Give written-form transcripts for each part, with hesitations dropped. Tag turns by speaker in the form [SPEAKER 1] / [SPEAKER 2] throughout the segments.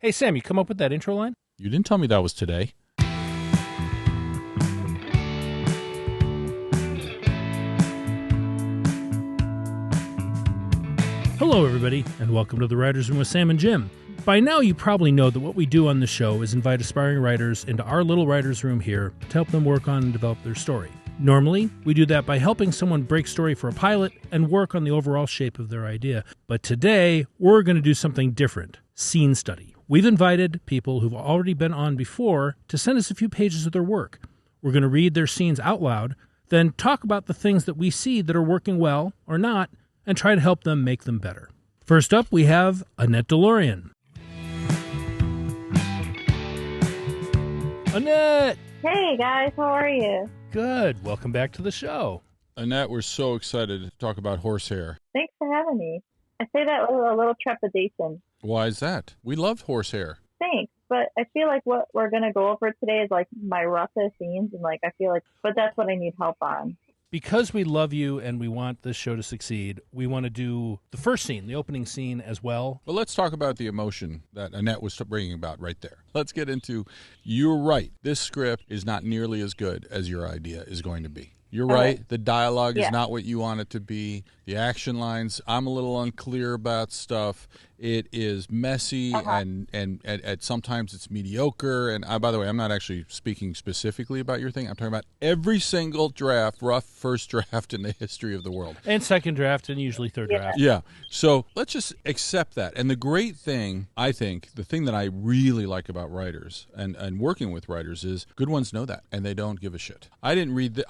[SPEAKER 1] Hey, Sam, you come up with that intro line?
[SPEAKER 2] You didn't tell me that was today.
[SPEAKER 1] Hello, everybody, and welcome to the Writers Room with Sam and Jim. By now, you probably know that what we do on the show is invite aspiring writers into our little writers' room here to help them work on and develop their story. Normally, we do that by helping someone break story for a pilot and work on the overall shape of their idea. But today, we're going to do something different, scene study. We've invited people who've already been on before to send us a few pages of their work. We're going to read their scenes out loud, then talk about the things that we see that are working well or not, and try to help them make them better. First up, we have Annette DeLorean. Annette!
[SPEAKER 3] Hey guys, how are you?
[SPEAKER 1] Good. Welcome back to the show.
[SPEAKER 2] Annette, we're so excited to talk about Horsehair.
[SPEAKER 3] Thanks for having me. I say that with a little trepidation.
[SPEAKER 2] Why is that? We loved Horsehair.
[SPEAKER 3] Thanks, but I feel like what we're going to go over today is like my roughest scenes, and like I feel like, but that's what I need help on.
[SPEAKER 1] Because we love you and we want this show to succeed, we want to do the first scene, the opening scene as well.
[SPEAKER 2] Well, let's talk about the emotion that Annette was bringing about right there. Let's get into, you're right, this script is not nearly as good as your idea is going to be. You're right, the dialogue is not what you want it to be. The action lines, I'm a little unclear about stuff. It is messy and sometimes it's mediocre. And by the way, I'm not actually speaking specifically about your thing. I'm talking about every single draft, rough first draft in the history of the world.
[SPEAKER 1] And second draft and usually third draft.
[SPEAKER 2] Yeah. So let's just accept that. And the great thing, I think, the thing that I really like about writers and working with writers is good ones know that and they don't give a shit. I didn't read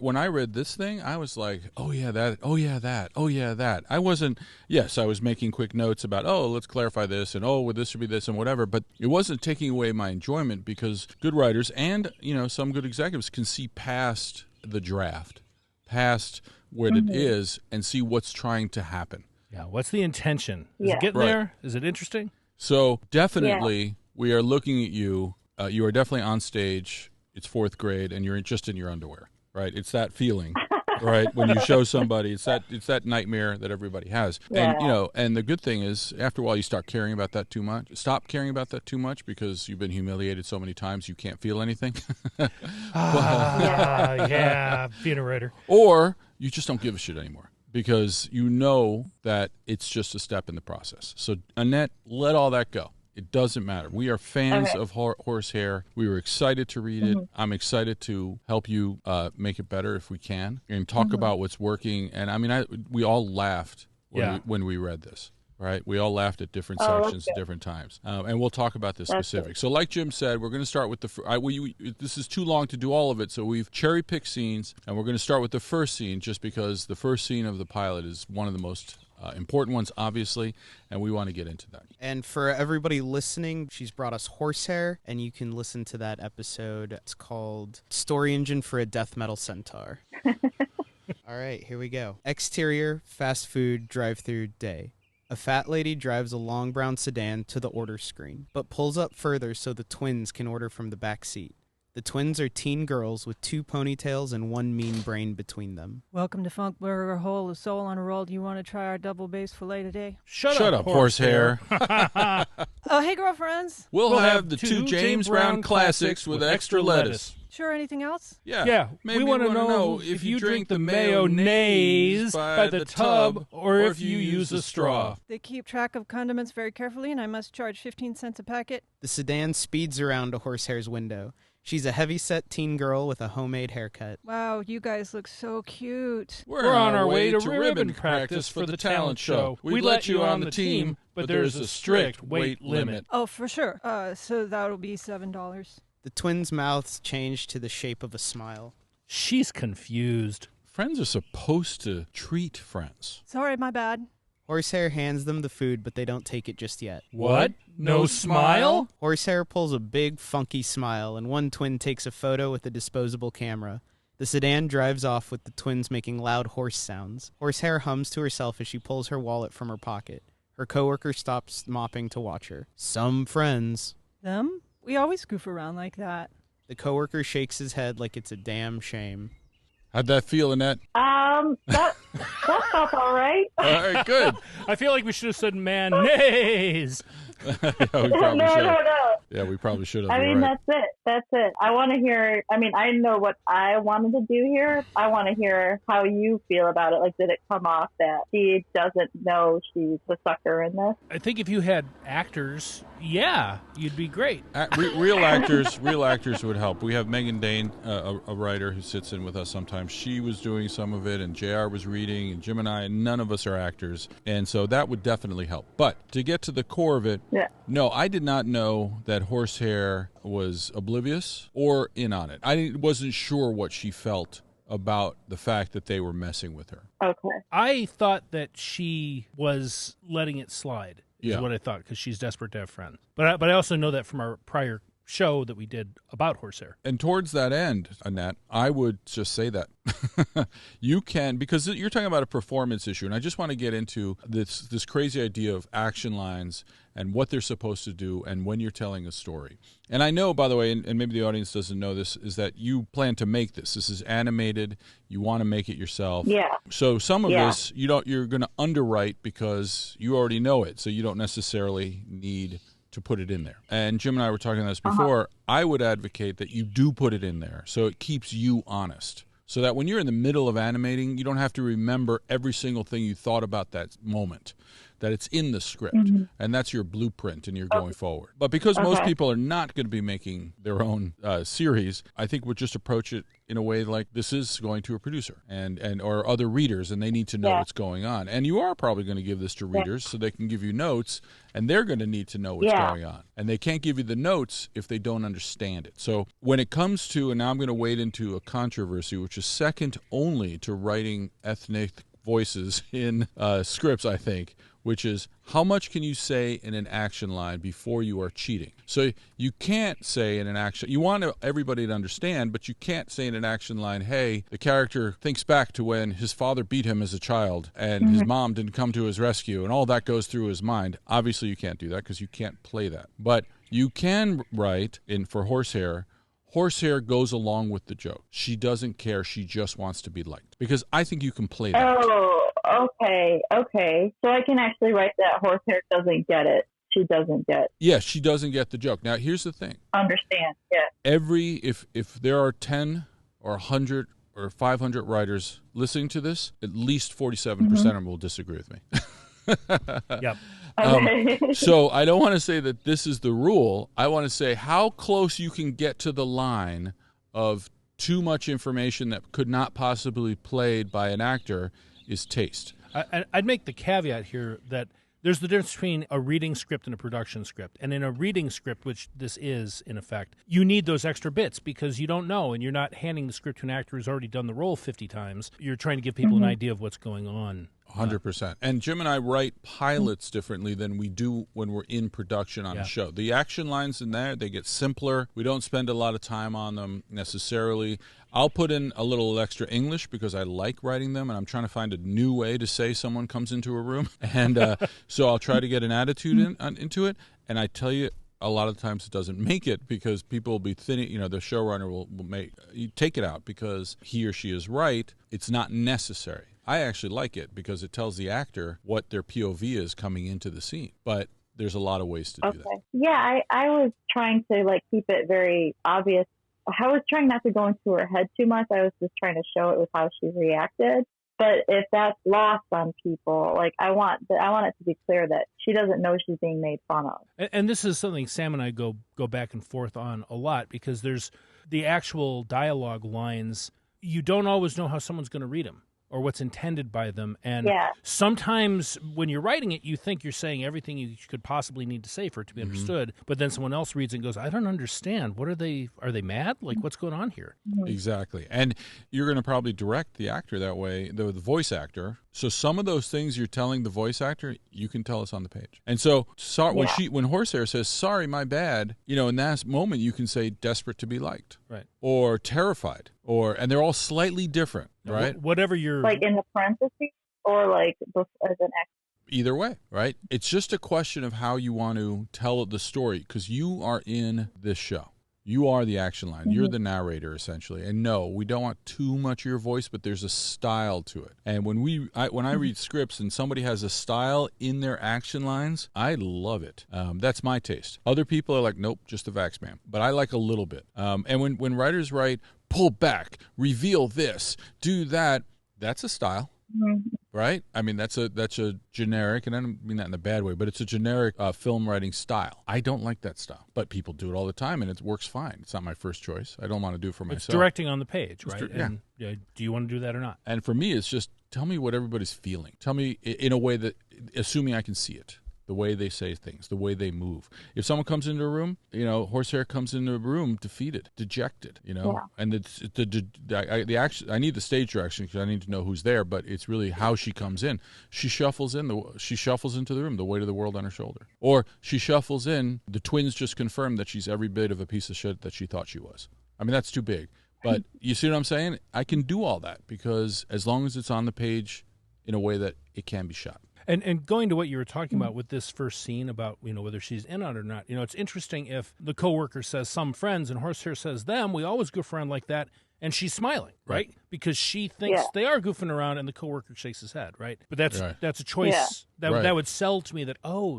[SPEAKER 2] when I read this thing, I was like, oh yeah, that, oh yeah, that, oh yeah, that. I wasn't, yes, I was making quick notes about, oh, let's clarify this and oh, well, this should be this and whatever, but it wasn't taking away my enjoyment because good writers and, some good executives can see past the draft, past what it is and see what's trying to happen.
[SPEAKER 1] Yeah, what's the intention? Is it getting there? Is it interesting?
[SPEAKER 2] So definitely we are looking at you. You are definitely on stage. It's fourth grade and you're just in your underwear, right? It's that feeling. Right, when you show somebody, it's that nightmare that everybody has, and and the good thing is, after a while, you start caring about that too much. Stop caring about that too much because you've been humiliated so many times you can't feel anything.
[SPEAKER 1] Being a writer,
[SPEAKER 2] or you just don't give a shit anymore because you know that it's just a step in the process. So Annette, let all that go. It doesn't matter. We are fans of Horsehair. We were excited to read it. I'm excited to help you make it better if we can and talk about what's working. And I mean, we all laughed when we read this, right? We all laughed at different sections at different times. And we'll talk about the specifics. So like Jim said, we're going to start with this is too long to do all of it. So we've cherry-picked scenes, and we're going to start with the first scene just because the first scene of the pilot is one of the most important ones, obviously, and we want to get into that.
[SPEAKER 4] And for everybody listening, she's brought us Horsehair, and you can listen to that episode. It's called Story Engine for a Death Metal Centaur. All right, here we go. Exterior, fast food, drive-through day. A fat lady drives a long brown sedan to the order screen, but pulls up further so the twins can order from the back seat. The twins are teen girls with 2 ponytails and 1 mean brain between them.
[SPEAKER 5] Welcome to Funk Burger Hole, the soul on a roll. Do you want to try our double bass filet today?
[SPEAKER 2] Shut up, Horsehair.
[SPEAKER 5] Oh, hey, girlfriends.
[SPEAKER 2] We'll have the 2 James Brown classics with extra lettuce.
[SPEAKER 5] Sure, anything else?
[SPEAKER 1] Yeah. We want to know if you drink the mayonnaise by the tub or if you use a straw.
[SPEAKER 5] They keep track of condiments very carefully, and I must charge 15 cents a packet.
[SPEAKER 4] The sedan speeds around to Horsehair's window. She's a heavy-set teen girl with a homemade haircut.
[SPEAKER 5] Wow, you guys look so cute.
[SPEAKER 2] We're on our way to ribbon practice for the talent show. We let you on the team, but there's a strict weight limit.
[SPEAKER 5] Oh, for sure. So that'll be $7.
[SPEAKER 4] The twins' mouths change to the shape of a smile.
[SPEAKER 1] She's confused.
[SPEAKER 2] Friends are supposed to treat friends.
[SPEAKER 5] Sorry, my bad.
[SPEAKER 4] Horsehair hands them the food, but they don't take it just yet.
[SPEAKER 1] What? No smile?
[SPEAKER 4] Horsehair pulls a big, funky smile, and one twin takes a photo with a disposable camera. The sedan drives off with the twins making loud horse sounds. Horsehair hums to herself as she pulls her wallet from her pocket. Her coworker stops mopping to watch her. Some friends.
[SPEAKER 5] Them? We always goof around like that.
[SPEAKER 4] The coworker shakes his head like it's a damn shame.
[SPEAKER 2] How'd that feel, Annette?
[SPEAKER 3] That felt all right.
[SPEAKER 2] All right, good.
[SPEAKER 1] I feel like we should have said mayonnaise.
[SPEAKER 2] we probably
[SPEAKER 3] no,
[SPEAKER 2] should.
[SPEAKER 3] no.
[SPEAKER 2] Yeah, we probably should have.
[SPEAKER 3] I mean,
[SPEAKER 2] right.
[SPEAKER 3] That's it. I want to hear, I mean, I know what I wanted to do here. I want to hear how you feel about it. Like, did it come off that she doesn't know she's the sucker in this?
[SPEAKER 1] I think if you had actors, yeah, you'd be great.
[SPEAKER 2] Real actors would help. We have Meagan Daine, a writer who sits in with us sometimes. She was doing some of it, and JR was reading, and Jim and I, and none of us are actors. And so that would definitely help. But to get to the core of it, no, I did not know that Horsehair was oblivious or in on it. I wasn't sure what she felt about the fact that they were messing with her.
[SPEAKER 3] Okay.
[SPEAKER 1] I thought that she was letting it slide, is what I thought, because she's desperate to have friends. But I also know that from our prior show that we did about Horsehair.
[SPEAKER 2] And towards that end, Annette, I would just say that you can, because you're talking about a performance issue, and I just want to get into this crazy idea of action lines and what they're supposed to do and when you're telling a story. And I know, by the way, and maybe the audience doesn't know this, is that you plan to make this. This is animated. You want to make it yourself.
[SPEAKER 3] Yeah.
[SPEAKER 2] So some of this, you're going to underwrite because you already know it, so you don't necessarily need to put it in there. And Jim and I were talking about this before. I would advocate that you do put it in there so it keeps you honest. So that when you're in the middle of animating, you don't have to remember every single thing you thought about that moment, that it's in the script, and that's your blueprint, and you're going forward. But because most people are not going to be making their own series, I think we'll just approach it in a way like this is going to a producer and or other readers, and they need to know what's going on. And you are probably going to give this to readers so they can give you notes, and they're going to need to know what's going on. And they can't give you the notes if they don't understand it. So when it comes to, and now I'm going to wade into a controversy, which is second only to writing ethnic voices in scripts, I think, which is how much can you say in an action line before you are cheating? So you can't say in an action, you want everybody to understand, but you can't say in an action line, hey, the character thinks back to when his father beat him as a child and his mom didn't come to his rescue, and all that goes through his mind. Obviously, you can't do that because you can't play that. But you can write, for Horsehair, Horsehair goes along with the joke. She doesn't care. She just wants to be liked. Because I think you can play that.
[SPEAKER 3] Oh, okay. So I can actually write that Horsehair doesn't get it. She doesn't get.
[SPEAKER 2] Yeah, she doesn't get the joke. Now, here's the thing.
[SPEAKER 3] Understand, yeah.
[SPEAKER 2] If there are 10 or 100 or 500 writers listening to this, at least 47% of them will disagree with me.
[SPEAKER 1] Yep.
[SPEAKER 2] So I don't want to say that this is the rule. I want to say how close you can get to the line of too much information that could not possibly be played by an actor is taste.
[SPEAKER 1] I'd make the caveat here that there's the difference between a reading script and a production script. And in a reading script, which this is, in effect, you need those extra bits because you don't know, and you're not handing the script to an actor who's already done the role 50 times. You're trying to give people an idea of what's going on.
[SPEAKER 2] 100%. And Jim and I write pilots differently than we do when we're in production on a show. The action lines in there, they get simpler. We don't spend a lot of time on them necessarily. I'll put in a little extra English because I like writing them, and I'm trying to find a new way to say someone comes into a room. And so I'll try to get an attitude into it. And I tell you, a lot of times it doesn't make it because people will be thinning, the showrunner will make you take it out because he or she is right. It's not necessary. I actually like it because it tells the actor what their POV is coming into the scene. But there's a lot of ways to do that.
[SPEAKER 3] Yeah, I was trying to keep it very obvious. I was trying not to go into her head too much. I was just trying to show it with how she reacted. But if that's lost on people, I want it to be clear that she doesn't know she's being made fun of.
[SPEAKER 1] And this is something Sam and I go back and forth on a lot because there's the actual dialogue lines. You don't always know how someone's going to read them or what's intended by them. And sometimes when you're writing it, you think you're saying everything you could possibly need to say for it to be understood. But then someone else reads it and goes, I don't understand. What are they mad? What's going on here?
[SPEAKER 2] Exactly. And you're going to probably direct the actor that way, the voice actor. So some of those things you're telling the voice actor, you can tell us on the page. And so when Horsehair says, sorry, my bad, in that moment you can say desperate to be liked.
[SPEAKER 1] Right.
[SPEAKER 2] Or terrified. And they're all slightly different, right?
[SPEAKER 1] Whatever you're...
[SPEAKER 3] in the parentheses or as an extra?
[SPEAKER 2] Either way, right? It's just a question of how you want to tell the story because you are in this show. You are the action line. You're the narrator, essentially. And no, we don't want too much of your voice, but there's a style to it. And when I read scripts and somebody has a style in their action lines, I love it. That's my taste. Other people are like, nope, just a Vax man. But I like a little bit. And when writers write, pull back, reveal this, do that, that's a style. Right? I mean, that's a generic, and I don't mean that in a bad way, but it's a generic film writing style. I don't like that style, but people do it all the time, and it works fine. It's not my first choice. I don't want to do it for myself.
[SPEAKER 1] It's directing on the page, right?
[SPEAKER 2] And,
[SPEAKER 1] do you want to do that or not?
[SPEAKER 2] And for me, it's just tell me what everybody's feeling. Tell me in a way that, assuming I can see it, the way they say things, the way they move. If someone comes into a room, Horsehair comes into a room defeated, dejected, and the action. I need the stage direction because I need to know who's there, but it's really how she comes in. She shuffles into the room, the weight of the world on her shoulder, or she shuffles in. The twins just confirmed that she's every bit of a piece of shit that she thought she was. I mean, that's too big, but you see what I'm saying? I can do all that because as long as it's on the page in a way that it can be shot.
[SPEAKER 1] And going to what you were talking about with this first scene about, whether she's in on it or not, it's interesting if the coworker says some friends and Horsehair says them, we always goof around like that, and she's smiling, right? Because she thinks they are goofing around and the coworker shakes his head, right? But that's a choice that would sell to me that,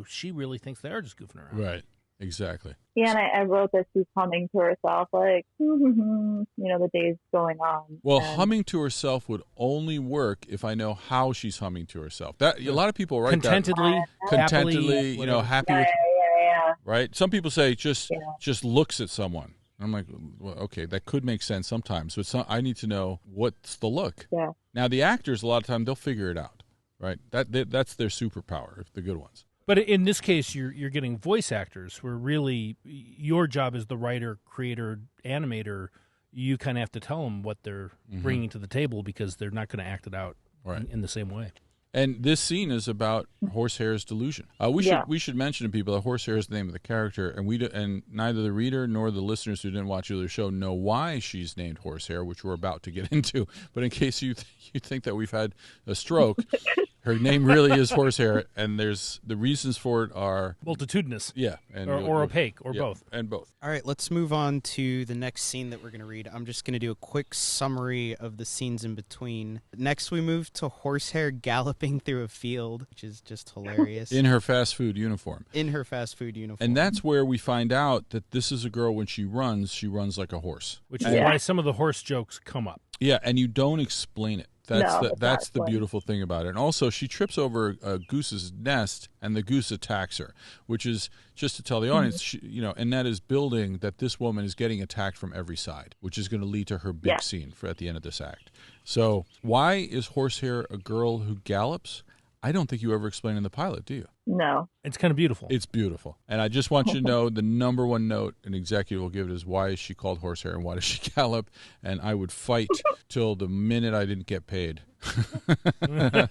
[SPEAKER 1] she really thinks they are just goofing around.
[SPEAKER 2] Right. Exactly.
[SPEAKER 3] Yeah, and I wrote that she's humming to herself, like, the day's going on.
[SPEAKER 2] Well, humming to herself would only work if I know how she's humming to herself. That a lot of people write
[SPEAKER 1] contentedly,
[SPEAKER 2] happily, happy with.
[SPEAKER 3] Yeah.
[SPEAKER 2] Right. Some people say just looks at someone. I'm like, well, okay, that could make sense sometimes, but I need to know what's the look.
[SPEAKER 3] Yeah.
[SPEAKER 2] Now the actors, a lot of time, they'll figure it out. Right. That's their superpower, the good ones.
[SPEAKER 1] But in this case, you're getting voice actors where really your job as the writer, creator, animator, you kind of have to tell them what they're bringing to the table because they're not going to act it out in the same way.
[SPEAKER 2] And this scene is about Horsehair's delusion. We should mention to people that Horsehair is the name of the character, and neither the reader nor the listeners who didn't watch the other show know why she's named Horsehair, which we're about to get into. But in case you think that we've had a stroke, her name really is Horsehair, and there's the reasons for it are
[SPEAKER 1] multitudinous,
[SPEAKER 2] or
[SPEAKER 1] opaque, or both,
[SPEAKER 2] and both.
[SPEAKER 4] All right, let's move on to the next scene that we're going to read. I'm just going to do a quick summary of the scenes in between. Next, we move to Horsehair galloping through a field, which is just hilarious.
[SPEAKER 2] In her fast food uniform.
[SPEAKER 4] And
[SPEAKER 2] that's where we find out that this is a girl, when she runs like a horse.
[SPEAKER 1] Which is why some of the horse jokes come up.
[SPEAKER 2] Yeah, and you don't explain it. That's the beautiful thing about it. And also, she trips over a goose's nest, and the goose attacks her, which is, just to tell the audience, Annette is building that this woman is getting attacked from every side, which is going to lead to her big scene at the end of this act. So why is Horsehair a girl who gallops? I don't think you ever explain in the pilot, do you?
[SPEAKER 3] No.
[SPEAKER 1] It's kind of beautiful.
[SPEAKER 2] It's beautiful. And I just want you to know the number one note an executive will give it is, why is she called Horsehair and why does she gallop? And I would fight till the minute I didn't get paid to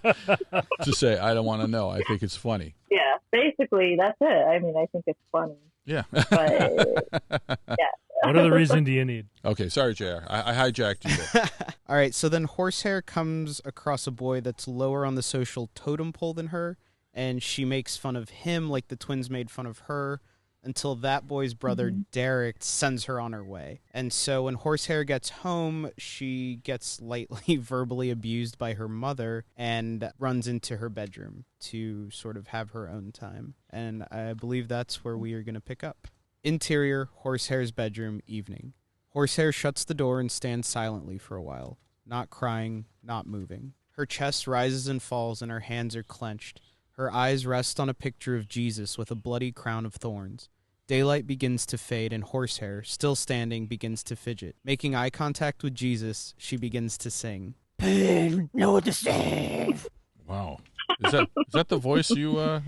[SPEAKER 2] say, I don't want to know. I think it's funny.
[SPEAKER 3] Yeah, basically, that's it. I mean, I think it's funny.
[SPEAKER 2] Yeah.
[SPEAKER 3] But,
[SPEAKER 1] what other reason do you need?
[SPEAKER 2] Okay, sorry, JR. I hijacked you there.
[SPEAKER 4] All right, so then Horsehair comes across a boy that's lower on the social totem pole than her, and she makes fun of him like the twins made fun of her, until that boy's brother, Derek, sends her on her way. And so when Horsehair gets home, she gets lightly verbally abused by her mother and runs into her bedroom to sort of have her own time. And I believe that's where we are going to pick up. Interior, Horsehair's bedroom, evening. Horsehair shuts the door and stands silently for a while, not crying, not moving. Her chest rises and falls and her hands are clenched. Her eyes rest on a picture of Jesus with a bloody crown of thorns. Daylight begins to fade and Horsehair, still standing, begins to fidget. Making eye contact with Jesus, she begins to sing. Pain, no to save.
[SPEAKER 2] Wow. Is that the voice you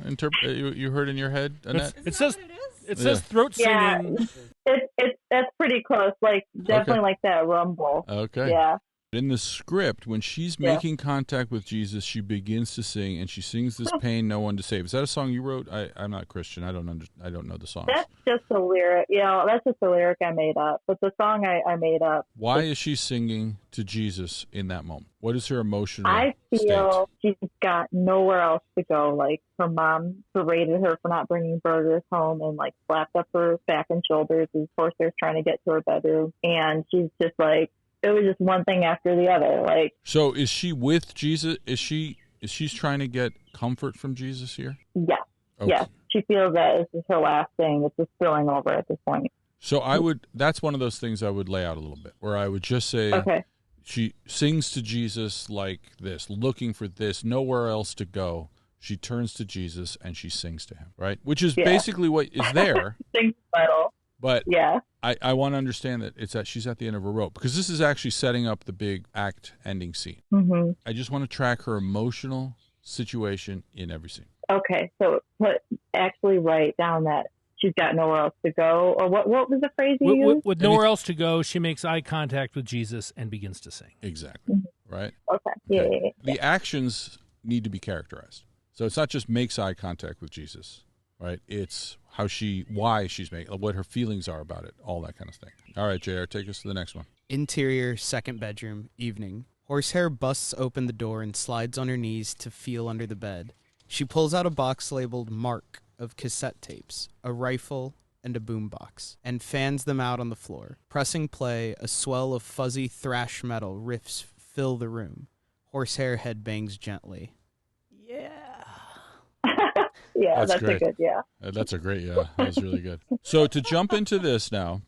[SPEAKER 2] you heard in your head, Annette?
[SPEAKER 1] It says throat singing.
[SPEAKER 3] That's pretty close. Like definitely like that rumble.
[SPEAKER 2] Okay.
[SPEAKER 3] Yeah.
[SPEAKER 2] In the script, when she's making contact with Jesus, she begins to sing, and she sings this "Pain No One to Save." Is that a song you wrote? I'm not Christian. I don't know the songs.
[SPEAKER 3] That's just a lyric. Yeah, that's just a lyric I made up. But the song I made up.
[SPEAKER 2] Why is she singing to Jesus in that moment? What is her emotional
[SPEAKER 3] I feel
[SPEAKER 2] state?
[SPEAKER 3] she's got nowhere else to go. Like, her mom berated her for not bringing burgers home and, like, slapped up her back and shoulders as Horsehair's trying to get to her bedroom. And she's just like, it was just one thing after the other. Like,
[SPEAKER 2] so is she with Jesus? Is she's trying to get comfort from Jesus here?
[SPEAKER 3] yes.
[SPEAKER 2] Okay.
[SPEAKER 3] Yes. She feels that this is her last thing. It's just spilling over at this point.
[SPEAKER 2] So that's one of those things I would lay out a little bit, where I would just say,
[SPEAKER 3] okay,
[SPEAKER 2] she sings to Jesus like this, looking for this, nowhere else to go. She turns to Jesus and she sings to him, right? Which is basically what is there.
[SPEAKER 3] Sings metal.
[SPEAKER 2] But
[SPEAKER 3] yeah,
[SPEAKER 2] I want to understand that she's at the end of her rope, because this is actually setting up the big act ending scene.
[SPEAKER 3] Mm-hmm.
[SPEAKER 2] I just want to track her emotional situation in every scene.
[SPEAKER 3] Okay, so actually write down that she's got nowhere else to go, or what was the phrase you used?
[SPEAKER 1] With nowhere else to go, she makes eye contact with Jesus and begins to sing.
[SPEAKER 2] Exactly.
[SPEAKER 3] Mm-hmm.
[SPEAKER 2] Right?
[SPEAKER 3] Okay. Yeah.
[SPEAKER 2] The actions need to be characterized. So it's not just makes eye contact with Jesus, right? It's why she's making, what her feelings are about it, all that kind of thing. All right, JR, take us to the next one.
[SPEAKER 4] Interior, second bedroom, evening. Horsehair busts open the door and slides on her knees to feel under the bed. She pulls out a box labeled Mark of cassette tapes, a rifle, and a boombox, and fans them out on the floor. Pressing play, a swell of fuzzy thrash metal riffs fill the room. Horsehair headbangs gently.
[SPEAKER 5] Yeah.
[SPEAKER 3] Yeah, that's
[SPEAKER 2] great.
[SPEAKER 3] a good, yeah.
[SPEAKER 2] That's a great, that was really good. So to jump into this now,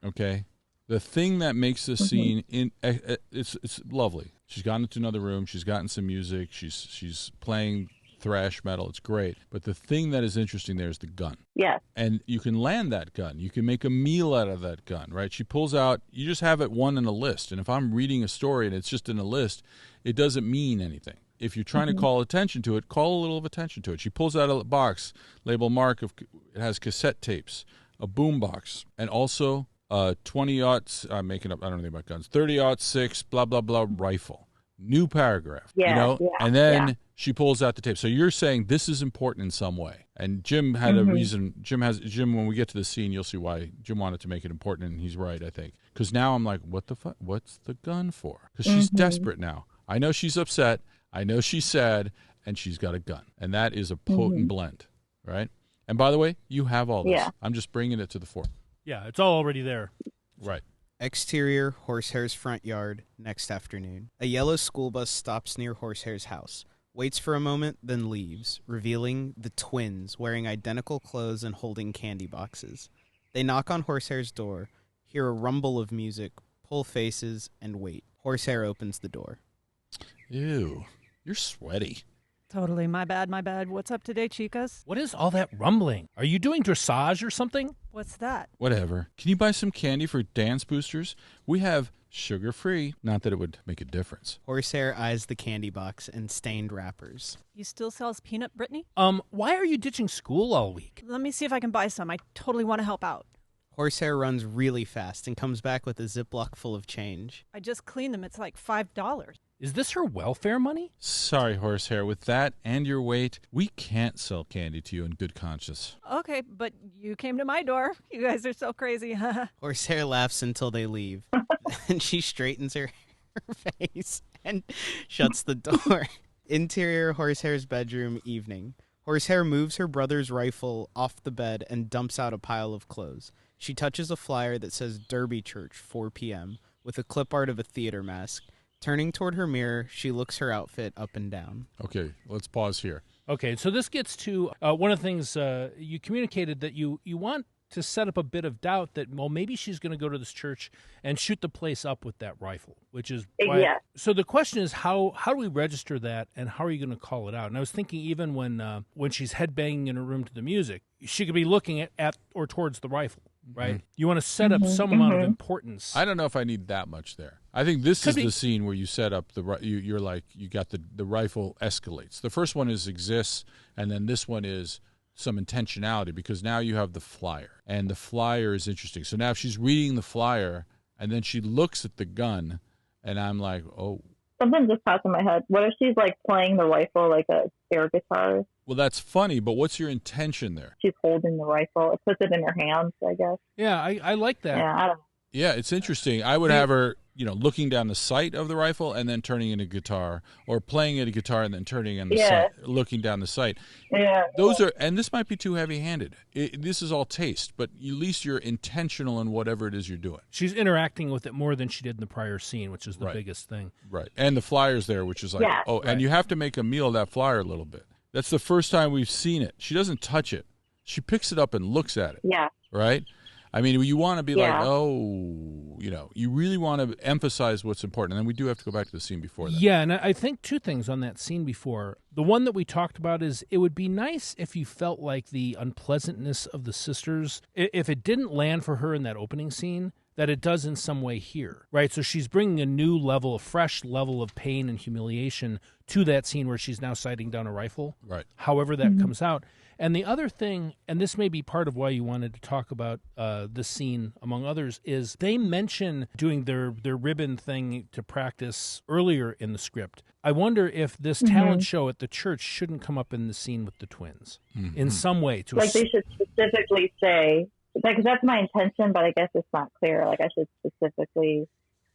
[SPEAKER 2] okay, the thing that makes this scene, it's lovely. She's gone into another room, she's gotten some music, she's playing thrash metal, it's great. But the thing that is interesting there is the gun.
[SPEAKER 3] Yes.
[SPEAKER 2] And you can land that gun. You can make a meal out of that gun, right? She pulls out, you just have it one in a list. And if I'm reading a story and it's just in a list, it doesn't mean anything. If you're trying to call attention to it, call a little of attention to it. She pulls out a box, label Mark, it has cassette tapes, a boom box, and also a 20-aught, I'm making up, I don't know anything about guns, 30-06, blah, blah, blah, rifle. New paragraph, and then she pulls out the tape. So you're saying this is important in some way. And Jim had a reason. Jim, when we get to the scene, you'll see why Jim wanted to make it important, and he's right, I think. Because now I'm like, what the fuck? What's the gun for? Because she's desperate now. I know she's upset. I know she's sad, and she's got a gun. And that is a potent blend, right? And by the way, you have all this.
[SPEAKER 3] Yeah.
[SPEAKER 2] I'm just bringing it to the fore.
[SPEAKER 1] Yeah, it's all already there.
[SPEAKER 2] Right.
[SPEAKER 4] Exterior, Horsehair's front yard, next afternoon. A yellow school bus stops near Horsehair's house, waits for a moment, then leaves, revealing the twins wearing identical clothes and holding candy boxes. They knock on Horsehair's door, hear a rumble of music, pull faces, and wait. Horsehair opens the door.
[SPEAKER 2] Ew, you're sweaty.
[SPEAKER 5] Totally. My bad. What's up today, chicas?
[SPEAKER 1] What is all that rumbling? Are you doing dressage or something?
[SPEAKER 5] What's that?
[SPEAKER 2] Whatever. Can you buy some candy for dance boosters? We have sugar-free. Not that it would make a difference.
[SPEAKER 4] Horsehair eyes the candy box and stained wrappers.
[SPEAKER 5] You still sells peanut, Brittany?
[SPEAKER 1] Why are you ditching school all week?
[SPEAKER 5] Let me see if I can buy some. I totally want to help out.
[SPEAKER 4] Horsehair runs really fast and comes back with a Ziploc full of change.
[SPEAKER 5] I just cleaned them. It's like $5.
[SPEAKER 1] Is this her welfare money?
[SPEAKER 2] Sorry, Horsehair. With that and your weight, we can't sell candy to you in good conscience.
[SPEAKER 5] Okay, but you came to my door. You guys are so crazy.
[SPEAKER 4] Horsehair laughs until they leave. Then she straightens her face and shuts the door. Interior, Horsehair's bedroom, evening. Horsehair moves her brother's rifle off the bed and dumps out a pile of clothes. She touches a flyer that says Derby Church, 4 p.m., with a clip art of a theater mask. Turning toward her mirror, she looks her outfit up and down.
[SPEAKER 2] Okay, let's pause here.
[SPEAKER 1] Okay, so this gets to one of the things you communicated that you want to set up a bit of doubt that, well, maybe she's going to go to this church and shoot the place up with that rifle, which is why.
[SPEAKER 3] Yeah.
[SPEAKER 1] So the question is, how do we register that, and how are you going to call it out? And I was thinking even when she's headbanging in her room to the music, she could be looking at or towards the rifle, right? Mm-hmm. You want to set up some amount of importance.
[SPEAKER 2] I don't know if I need that much there. I think this is the scene where you set up you're like, you got the rifle escalates. The first one exists, and then this one is some intentionality, because now you have the flyer, and the flyer is interesting. So now if she's reading the flyer and then she looks at the gun, And I'm like, oh.
[SPEAKER 3] Something just popped in my head. What if she's like playing the rifle like a air guitar?
[SPEAKER 2] Well, that's funny, but what's your intention there?
[SPEAKER 3] She's holding the rifle. It puts it in her hands, I guess.
[SPEAKER 1] Yeah, I like that.
[SPEAKER 3] Yeah, I don't know.
[SPEAKER 2] Yeah, it's interesting. I would have her, looking down the sight of the rifle and then turning it a guitar, or playing it a guitar and then turning it on the sight, looking down the sight.
[SPEAKER 3] Yeah.
[SPEAKER 2] Those are, and this might be too heavy-handed. This is all taste, but at least you're intentional in whatever it is you're doing.
[SPEAKER 1] She's interacting with it more than she did in the prior scene, which is the biggest thing.
[SPEAKER 2] Right. And the flyer's there, which is like, and you have to make a meal of that flyer a little bit. That's the first time we've seen it. She doesn't touch it. She picks it up and looks at it.
[SPEAKER 3] Yeah.
[SPEAKER 2] Right? I mean, you want to be like, you really want to emphasize what's important. And then we do have to go back to the scene before that.
[SPEAKER 1] Yeah, and I think two things on that scene before. The one that we talked about is it would be nice if you felt like the unpleasantness of the sisters, if it didn't land for her in that opening scene, that it does in some way here, right? So she's bringing a new level, a fresh level of pain and humiliation to that scene where she's now sighting down a rifle,
[SPEAKER 2] right?
[SPEAKER 1] However that comes out. And the other thing, and this may be part of why you wanted to talk about this scene, among others, is they mention doing their ribbon thing to practice earlier in the script. I wonder if this talent show at the church shouldn't come up in the scene with the twins in some way.
[SPEAKER 3] They should specifically say, because that's my intention, but I guess it's not clear. Like I should specifically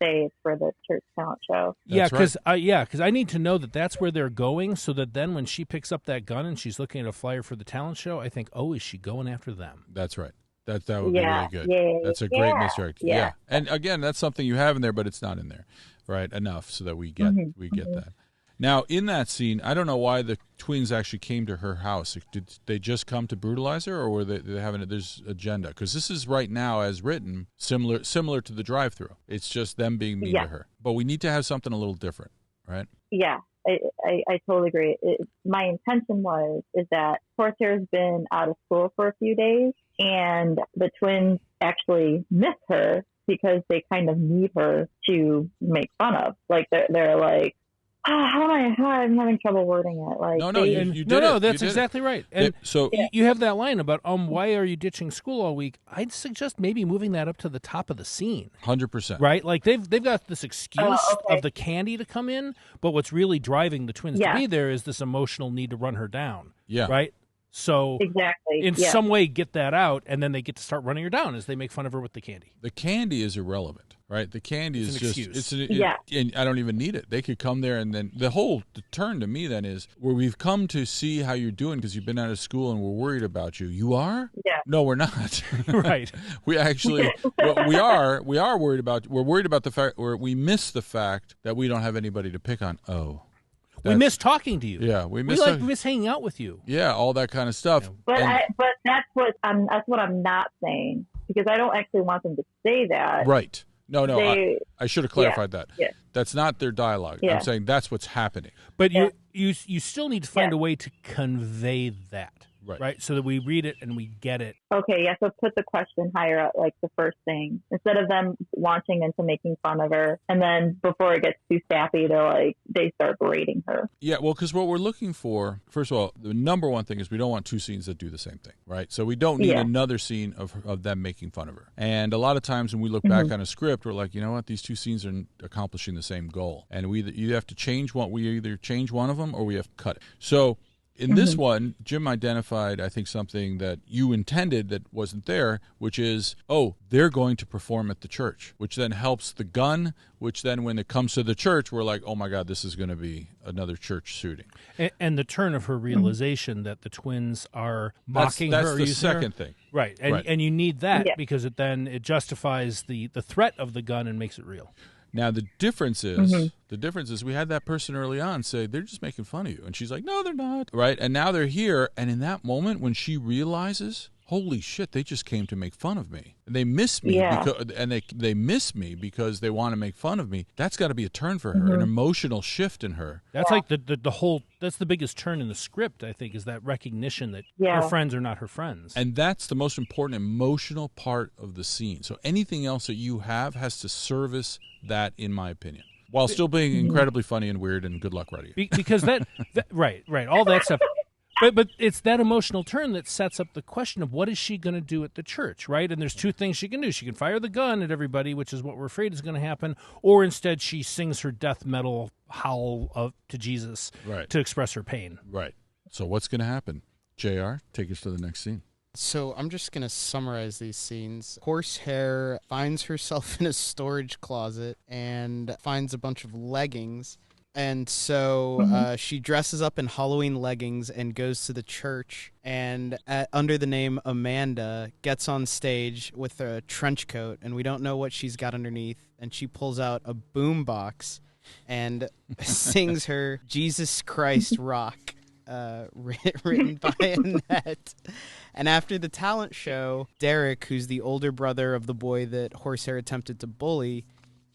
[SPEAKER 3] say it's for the church talent show.
[SPEAKER 1] Yeah, because I need to know that that's where they're going, so that then when she picks up that gun and she's looking at a flyer for the talent show, I think, is she going after them?
[SPEAKER 2] That's right. That would be really good.
[SPEAKER 3] Yeah,
[SPEAKER 2] that's a great misdirection. Yeah. And again, that's something you have in there, but it's not in there, right? Enough so that we get that. Now, in that scene, I don't know why the twins actually came to her house. Did they just come to brutalize her, or were they having there's agenda? Because this is right now, as written, similar to the drive-thru. It's just them being mean to her. But we need to have something a little different, right?
[SPEAKER 3] Yeah, I totally agree. My intention is that Horsehair's been out of school for a few days, and the twins actually miss her because they kind of need her to make fun of. Like they're like, I'm having trouble wording it. Like
[SPEAKER 1] that's exactly right. And you have that line about why are you ditching school all week? I'd suggest maybe moving that up to the top of the scene.
[SPEAKER 2] 100%.
[SPEAKER 1] Right? Like they've got this excuse of the candy to come in, but what's really driving the twins to be there is this emotional need to run her down. Yeah. Right? So in some way get that out, and then they get to start running her down as they make fun of her with the candy.
[SPEAKER 2] The candy is irrelevant. Right, the candy is just
[SPEAKER 1] excuse.
[SPEAKER 2] And I don't even need it. They could come there, and then the turn to me then is where we've come to see how you're doing because you've been out of school and we're worried about you. You are?
[SPEAKER 3] Yeah.
[SPEAKER 2] No, we're not.
[SPEAKER 1] Right.
[SPEAKER 2] We actually we are worried about. We're worried about the fact, or we miss the fact that we don't have anybody to pick on.
[SPEAKER 1] We miss talking to you.
[SPEAKER 2] Yeah, we miss
[SPEAKER 1] hanging out with you.
[SPEAKER 2] Yeah, all that kind of stuff.
[SPEAKER 3] But that's what I'm not saying, because I don't actually want them to say that.
[SPEAKER 2] Right. No, I should have clarified that. Yeah. That's not their dialogue. Yeah. I'm saying that's what's happening.
[SPEAKER 1] But you still need to find a way to convey that. Right. So that we read it and we get it.
[SPEAKER 3] Okay, yeah, so put the question higher up, like the first thing. Instead of them launching into making fun of her, and then before it gets too sappy, they start berating her.
[SPEAKER 2] Yeah, well, because what we're looking for, first of all, the number one thing is we don't want two scenes that do the same thing, right? So we don't need another scene of them making fun of her. And a lot of times when we look back on a script, we're like, you know what, these two scenes are accomplishing the same goal. And we either have to change we either change one of them or we have to cut it. So in this one, Jim identified, I think, something that you intended that wasn't there, which is, they're going to perform at the church, which then helps the gun, which then when it comes to the church, we're like, oh, my God, this is going to be another church shooting.
[SPEAKER 1] And the turn of her realization that the twins are mocking her.
[SPEAKER 2] That's the second thing.
[SPEAKER 1] Right. And you need that because it justifies the threat of the gun and makes it real.
[SPEAKER 2] Now, the difference is we had that person early on say, they're just making fun of you. And she's like, no, they're not. Right? And now they're here. And in that moment, when she realizes, holy shit, they just came to make fun of me. And they miss me. They miss me because they want to make fun of me. That's got to be a turn for her, an emotional shift in her.
[SPEAKER 1] That's like the whole, that's the biggest turn in the script, I think, is that recognition that her friends are not her friends.
[SPEAKER 2] And that's the most important emotional part of the scene. So anything else that you have has to service that, in my opinion, while still being incredibly funny and weird and good luck, Ruddy.
[SPEAKER 1] Because that right, all that stuff. But it's that emotional turn that sets up the question of what is she going to do at the church, right? And there's two things she can do. She can fire the gun at everybody, which is what we're afraid is going to happen, or instead she sings her death metal howl to Jesus to express her pain.
[SPEAKER 2] Right. So what's going to happen? JR, take us to the next scene.
[SPEAKER 4] So I'm just going to summarize these scenes. Horsehair finds herself in a storage closet and finds a bunch of leggings. And so she dresses up in Halloween leggings and goes to the church, and under the name Amanda gets on stage with a trench coat, and we don't know what she's got underneath, and she pulls out a boombox and sings her Jesus Christ Rock, written by Annette. And after the talent show, Derek, who's the older brother of the boy that Horsehair attempted to bully,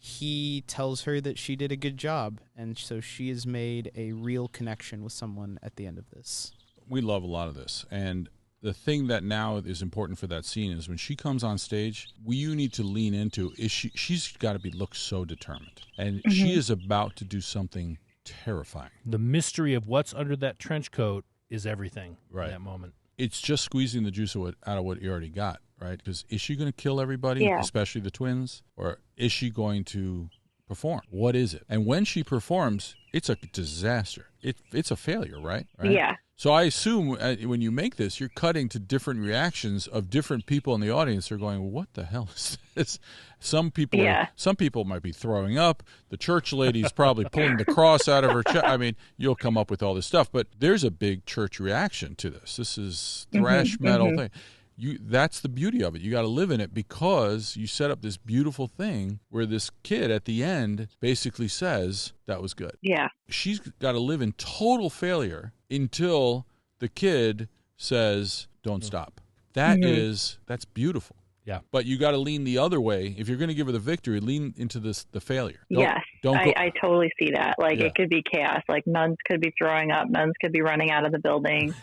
[SPEAKER 4] he tells her that she did a good job, and so she has made a real connection with someone at the end of this.
[SPEAKER 2] We love a lot of this, and the thing that now is important for that scene is when she comes on stage, you need to lean into she's got to look so determined, and she is about to do something terrifying.
[SPEAKER 1] The mystery of what's under that trench coat is everything in that moment.
[SPEAKER 2] It's just squeezing the juice out of what you already got. Right? Because is she going to kill everybody, especially the twins, or is she going to perform? What is it? And when she performs, it's a disaster. It's a failure, right?
[SPEAKER 3] Yeah.
[SPEAKER 2] So I assume when you make this, you're cutting to different reactions of different people in the audience. They're going, "What the hell is this?" Some people might be throwing up. The church lady's probably pulling the cross out of her chest. I mean, you'll come up with all this stuff, but there's a big church reaction to this. This is thrash metal thing. That's the beauty of it. You got to live in it because you set up this beautiful thing where this kid at the end basically says, that was good.
[SPEAKER 3] Yeah.
[SPEAKER 2] She's got to live in total failure until the kid says, don't stop. That's beautiful.
[SPEAKER 1] Yeah.
[SPEAKER 2] But you got to lean the other way. If you're going to give her the victory, lean into the failure.
[SPEAKER 3] I totally see that. Like, it could be chaos. Like, nuns could be throwing up. Nuns could be running out of the building.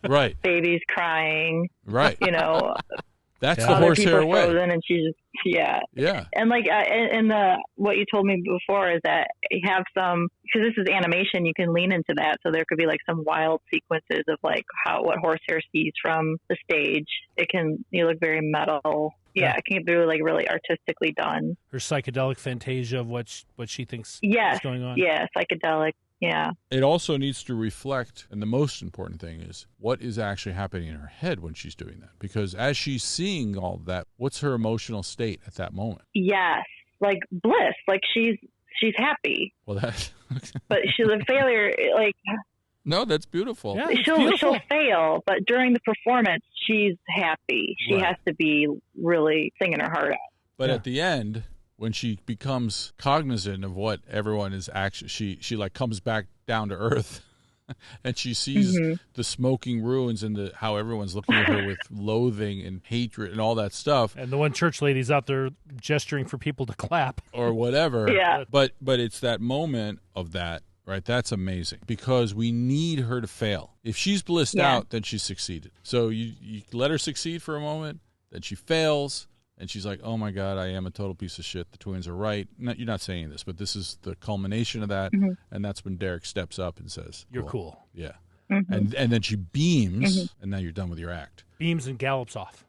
[SPEAKER 2] Right.
[SPEAKER 3] Babies crying.
[SPEAKER 2] Right.
[SPEAKER 3] You know.
[SPEAKER 2] That's the Horsehair way.
[SPEAKER 3] Frozen, and she's just,
[SPEAKER 2] yeah.
[SPEAKER 3] And like, what you told me before is that you have some, because this is animation, you can lean into that. So there could be like some wild sequences of like what Horsehair sees from the stage. You look very metal. Yeah, it can be like really artistically done.
[SPEAKER 1] Her psychedelic fantasia of what she thinks is going on.
[SPEAKER 3] Yeah, psychedelic. Yeah.
[SPEAKER 2] It also needs to reflect, and the most important thing is what is actually happening in her head when she's doing that. Because as she's seeing all of that, what's her emotional state at that moment?
[SPEAKER 3] Yes, like bliss, like she's happy.
[SPEAKER 2] Well, that.
[SPEAKER 3] But the failure, like.
[SPEAKER 2] No, that's beautiful.
[SPEAKER 1] Yeah,
[SPEAKER 3] she'll fail, but during the performance, she's happy. She has to be really singing her heart out.
[SPEAKER 2] But at the end, when she becomes cognizant of what everyone is actually, she like comes back down to earth, and she sees the smoking ruins and how everyone's looking at her with loathing and hatred and all that stuff.
[SPEAKER 1] And the one church lady's out there gesturing for people to clap
[SPEAKER 2] or whatever.
[SPEAKER 3] Yeah.
[SPEAKER 2] But it's that moment of that. Right, that's amazing because we need her to fail. If she's blissed out, then she's succeeded. So you let her succeed for a moment, then she fails, and she's like, "Oh my God, I am a total piece of shit. The twins are right." You're not saying this, but this is the culmination of that, and that's when Derek steps up and says,
[SPEAKER 1] "You're cool."
[SPEAKER 2] Yeah, and then she beams, and now you're done with your act.
[SPEAKER 1] Beams and gallops off.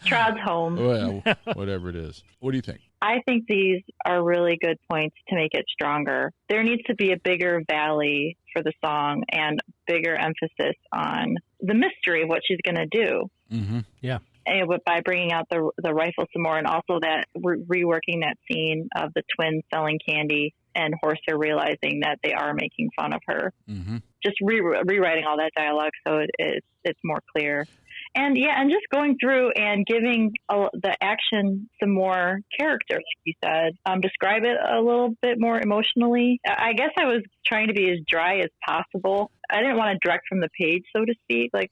[SPEAKER 3] Trods home.
[SPEAKER 2] Well, whatever it is. What do you think?
[SPEAKER 3] I think these are really good points to make it stronger. There needs to be a bigger valley for the song and bigger emphasis on the mystery of what she's going to do.
[SPEAKER 2] Mm-hmm.
[SPEAKER 1] Yeah.
[SPEAKER 3] And by bringing out the rifle some more, and also that reworking that scene of the twins selling candy and Horsehair realizing that they are making fun of her.
[SPEAKER 2] Mm-hmm.
[SPEAKER 3] Just rewriting all that dialogue so it's more clear. And just going through and giving the action some more character, like you said. Describe it a little bit more emotionally. I guess I was trying to be as dry as possible. I didn't want to direct from the page, so to speak. But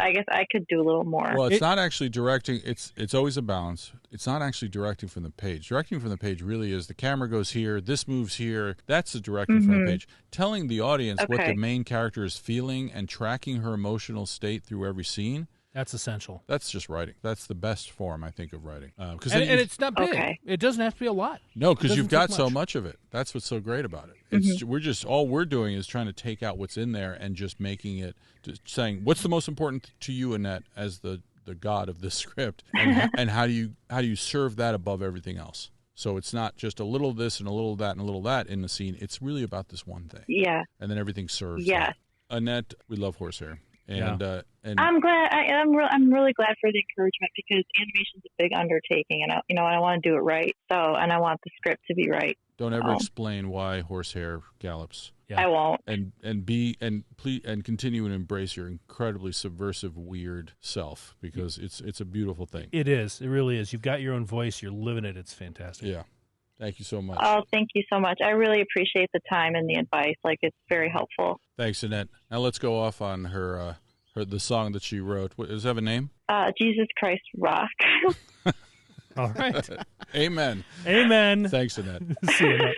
[SPEAKER 3] I guess I could do a little more.
[SPEAKER 2] Well, it's not actually directing. It's always a balance. It's not actually directing from the page. Directing from the page really is the camera goes here, this moves here. That's the directing from the page. Telling the audience what the main character is feeling and tracking her emotional state through every scene.
[SPEAKER 1] That's essential.
[SPEAKER 2] That's just writing. That's the best form, I think, of writing.
[SPEAKER 1] And it's not big.
[SPEAKER 3] Okay.
[SPEAKER 1] It doesn't have to be a lot.
[SPEAKER 2] No, because you've got so
[SPEAKER 1] much.
[SPEAKER 2] much of it. That's what's so great about it. It's all we're doing is trying to take out what's in there and just making it, just saying, what's the most important to you, Annette, as the god of this script, and how do you serve that above everything else? So it's not just a little of this and a little of that and a little of that in the scene. It's really about this one thing.
[SPEAKER 3] Yeah.
[SPEAKER 2] And then everything serves.
[SPEAKER 3] Yes.
[SPEAKER 2] that. Annette, we love Horsehair. And and
[SPEAKER 3] I'm glad. I'm really glad for the encouragement, because animation's a big undertaking, and I want to do it right. So, and I want the script to be right.
[SPEAKER 2] don't ever explain why Horsehair gallops.
[SPEAKER 1] Yeah.
[SPEAKER 3] I won't.
[SPEAKER 2] And continue and embrace your incredibly subversive, weird self, because it's a beautiful thing.
[SPEAKER 1] It is. It really is. You've got your own voice. You're living it. It's fantastic.
[SPEAKER 2] Yeah. Thank you so much.
[SPEAKER 3] Oh, thank you so much. I really appreciate the time and the advice. Like, it's very helpful.
[SPEAKER 2] Thanks, Annette. Now let's go off on the song that she wrote. Does it have a name?
[SPEAKER 3] Jesus Christ Rock.
[SPEAKER 1] All right.
[SPEAKER 2] Amen.
[SPEAKER 1] Amen.
[SPEAKER 2] Thanks, Annette.
[SPEAKER 1] See you, Annette.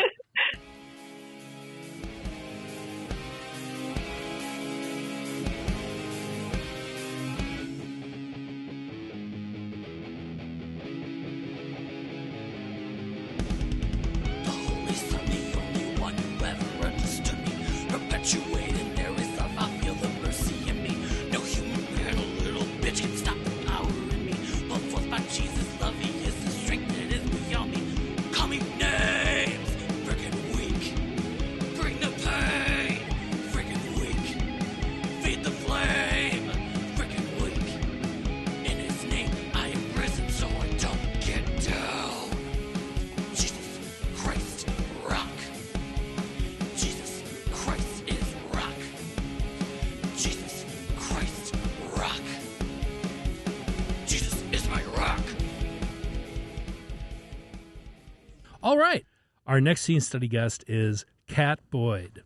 [SPEAKER 1] All right. Our next scene study guest is Kat Boyd.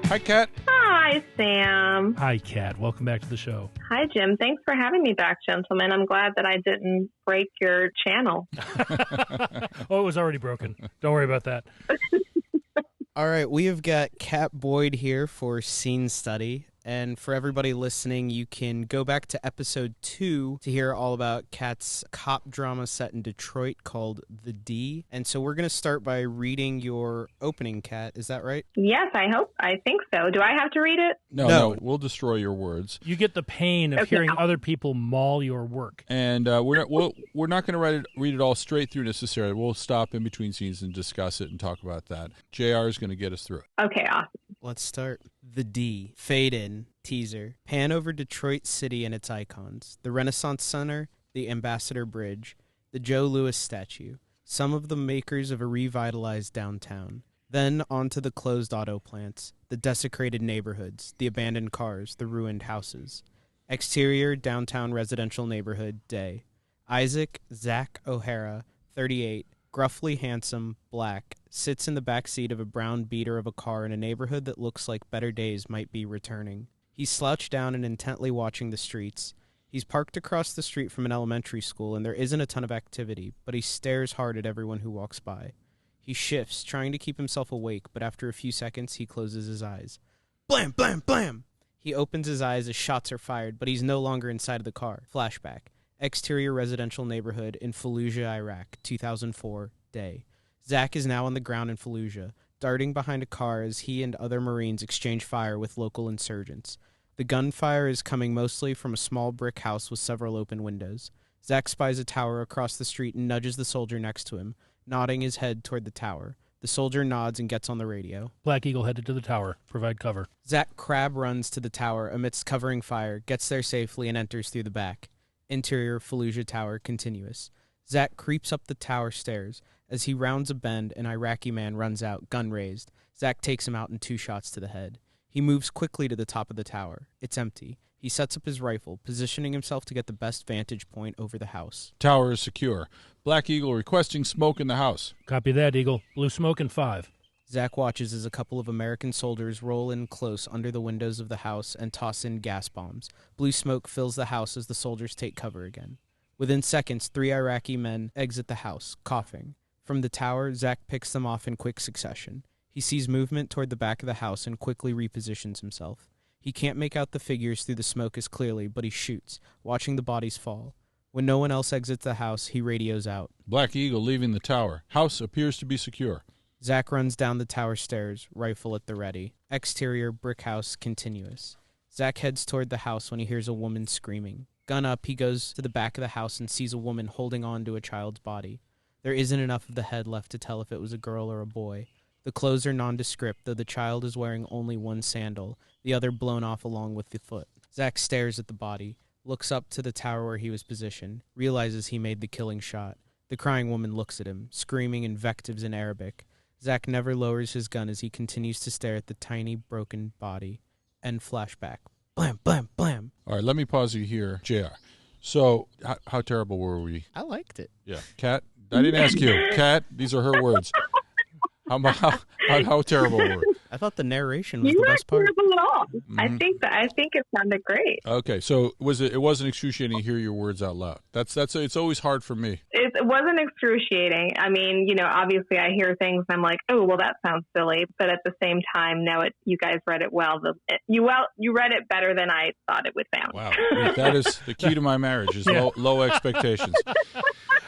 [SPEAKER 2] Hi, Kat.
[SPEAKER 6] Hi, Sam.
[SPEAKER 1] Hi, Kat. Welcome back to the show.
[SPEAKER 6] Hi, Jim. Thanks for having me back, gentlemen. I'm glad that I didn't break your channel.
[SPEAKER 1] Oh, it was already broken. Don't worry about that.
[SPEAKER 4] All right, we have got Kat Boyd here for Scene Study. And for everybody listening, you can go back to episode 2 to hear all about Kat's cop drama set in Detroit called The D. And so we're going to start by reading your opening, Kat. Is that right?
[SPEAKER 6] Yes, I think so. Do I have to read it?
[SPEAKER 2] No, we'll destroy your words.
[SPEAKER 1] You get the pain of hearing other people maul your work.
[SPEAKER 2] And we're not going to read it all straight through necessarily. We'll stop in between scenes and discuss it and talk about that. JR is going to get us through it.
[SPEAKER 6] Okay, awesome.
[SPEAKER 4] Let's start. The D. Fade in. Teaser. Pan over Detroit City and its icons. The Renaissance Center, the Ambassador Bridge, the Joe Louis statue, some of the makers of a revitalized downtown. Then onto the closed auto plants, the desecrated neighborhoods, the abandoned cars, the ruined houses. Exterior downtown residential neighborhood, day. Isaac Zach O'Hara, 38, gruffly handsome, black, sits in the back seat of a brown beater of a car in a neighborhood that looks like better days might be returning. He's slouched down and intently watching the streets. He's parked across the street from an elementary school, and there isn't a ton of activity, but he stares hard at everyone who walks by. He shifts, trying to keep himself awake, but after a few seconds, he closes his eyes. Blam, blam, blam! He opens his eyes as shots are fired, but he's no longer inside of the car. Flashback. Exterior residential neighborhood in Fallujah, Iraq, 2004, day. Zach is now on the ground in Fallujah, darting behind a car as he and other Marines exchange fire with local insurgents. The gunfire is coming mostly from a small brick house with several open windows. Zach spies a tower across the street and nudges the soldier next to him, nodding his head toward the tower. The soldier nods and gets on the radio.
[SPEAKER 1] Black Eagle headed to the tower. Provide cover.
[SPEAKER 4] Zach Crab runs to the tower amidst covering fire, gets there safely, and enters through the back. Interior Fallujah Tower continuous. Zach creeps up the tower stairs. As he rounds a bend, an Iraqi man runs out, gun raised. Zach takes him out in 2 shots to the head. He moves quickly to the top of the tower. It's empty. He sets up his rifle, positioning himself to get the best vantage point over the house.
[SPEAKER 2] Tower is secure. Black Eagle requesting smoke in the house.
[SPEAKER 1] Copy that, Eagle. Blue smoke in 5.
[SPEAKER 4] Zach watches as a couple of American soldiers roll in close under the windows of the house and toss in gas bombs. Blue smoke fills the house as the soldiers take cover again. Within seconds, 3 Iraqi men exit the house, coughing. From the tower, Zach picks them off in quick succession. He sees movement toward the back of the house and quickly repositions himself. He can't make out the figures through the smoke as clearly, but he shoots, watching the bodies fall. When no one else exits the house, he radios out.
[SPEAKER 2] Black Eagle leaving the tower. House appears to be secure.
[SPEAKER 4] Zach runs down the tower stairs, rifle at the ready. Exterior, brick house, continuous. Zach heads toward the house when he hears a woman screaming. Gun up, he goes to the back of the house and sees a woman holding on to a child's body. There isn't enough of the head left to tell if it was a girl or a boy. The clothes are nondescript, though the child is wearing only one sandal, the other blown off along with the foot. Zach stares at the body, looks up to the tower where he was positioned, realizes he made the killing shot. The crying woman looks at him, screaming invectives in Arabic. Zach never lowers his gun as he continues to stare at the tiny, broken body. End flashback. Blam, blam, blam.
[SPEAKER 2] All right, let me pause you here, JR. So, how terrible were we?
[SPEAKER 4] I liked it.
[SPEAKER 2] Yeah. Kat, I didn't ask you. Kat, these are her words. How terrible were we?
[SPEAKER 4] I thought the narration was
[SPEAKER 6] You
[SPEAKER 4] the
[SPEAKER 6] weren't
[SPEAKER 4] best part.
[SPEAKER 6] terrible at all.
[SPEAKER 2] Mm-hmm.
[SPEAKER 6] I think it sounded great.
[SPEAKER 2] Okay, so it wasn't excruciating to hear your words out loud. That's it's always hard for me.
[SPEAKER 6] It wasn't excruciating. I mean, obviously I hear things and I'm like, oh, well, that sounds silly. But at the same time, no, you guys read it well. You read it better than I thought it would sound.
[SPEAKER 2] Wow, that is the key to my marriage is low expectations.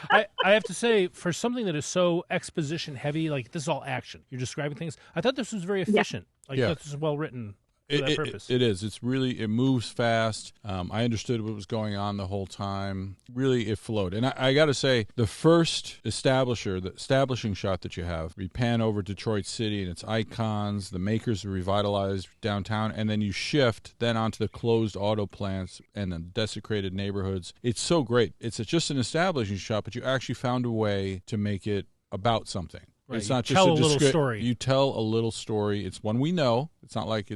[SPEAKER 1] I have to say, for something that is so exposition heavy, like this is all action. You're describing things. I thought this was very efficient. Like this is well written for that purpose.
[SPEAKER 2] It is. It's really, it moves fast. I understood what was going on the whole time. Really, it flowed. And I got to say, the first establishing shot that you have, we pan over Detroit City and its icons, the makers revitalized downtown, and then you shift then onto the closed auto plants and the desecrated neighborhoods. It's so great. It's just an establishing shot, but you actually found a way to make it about something.
[SPEAKER 1] Right.
[SPEAKER 2] It's not
[SPEAKER 1] you
[SPEAKER 2] just
[SPEAKER 1] tell a little story.
[SPEAKER 2] You tell a little story. It's one we know. It's not like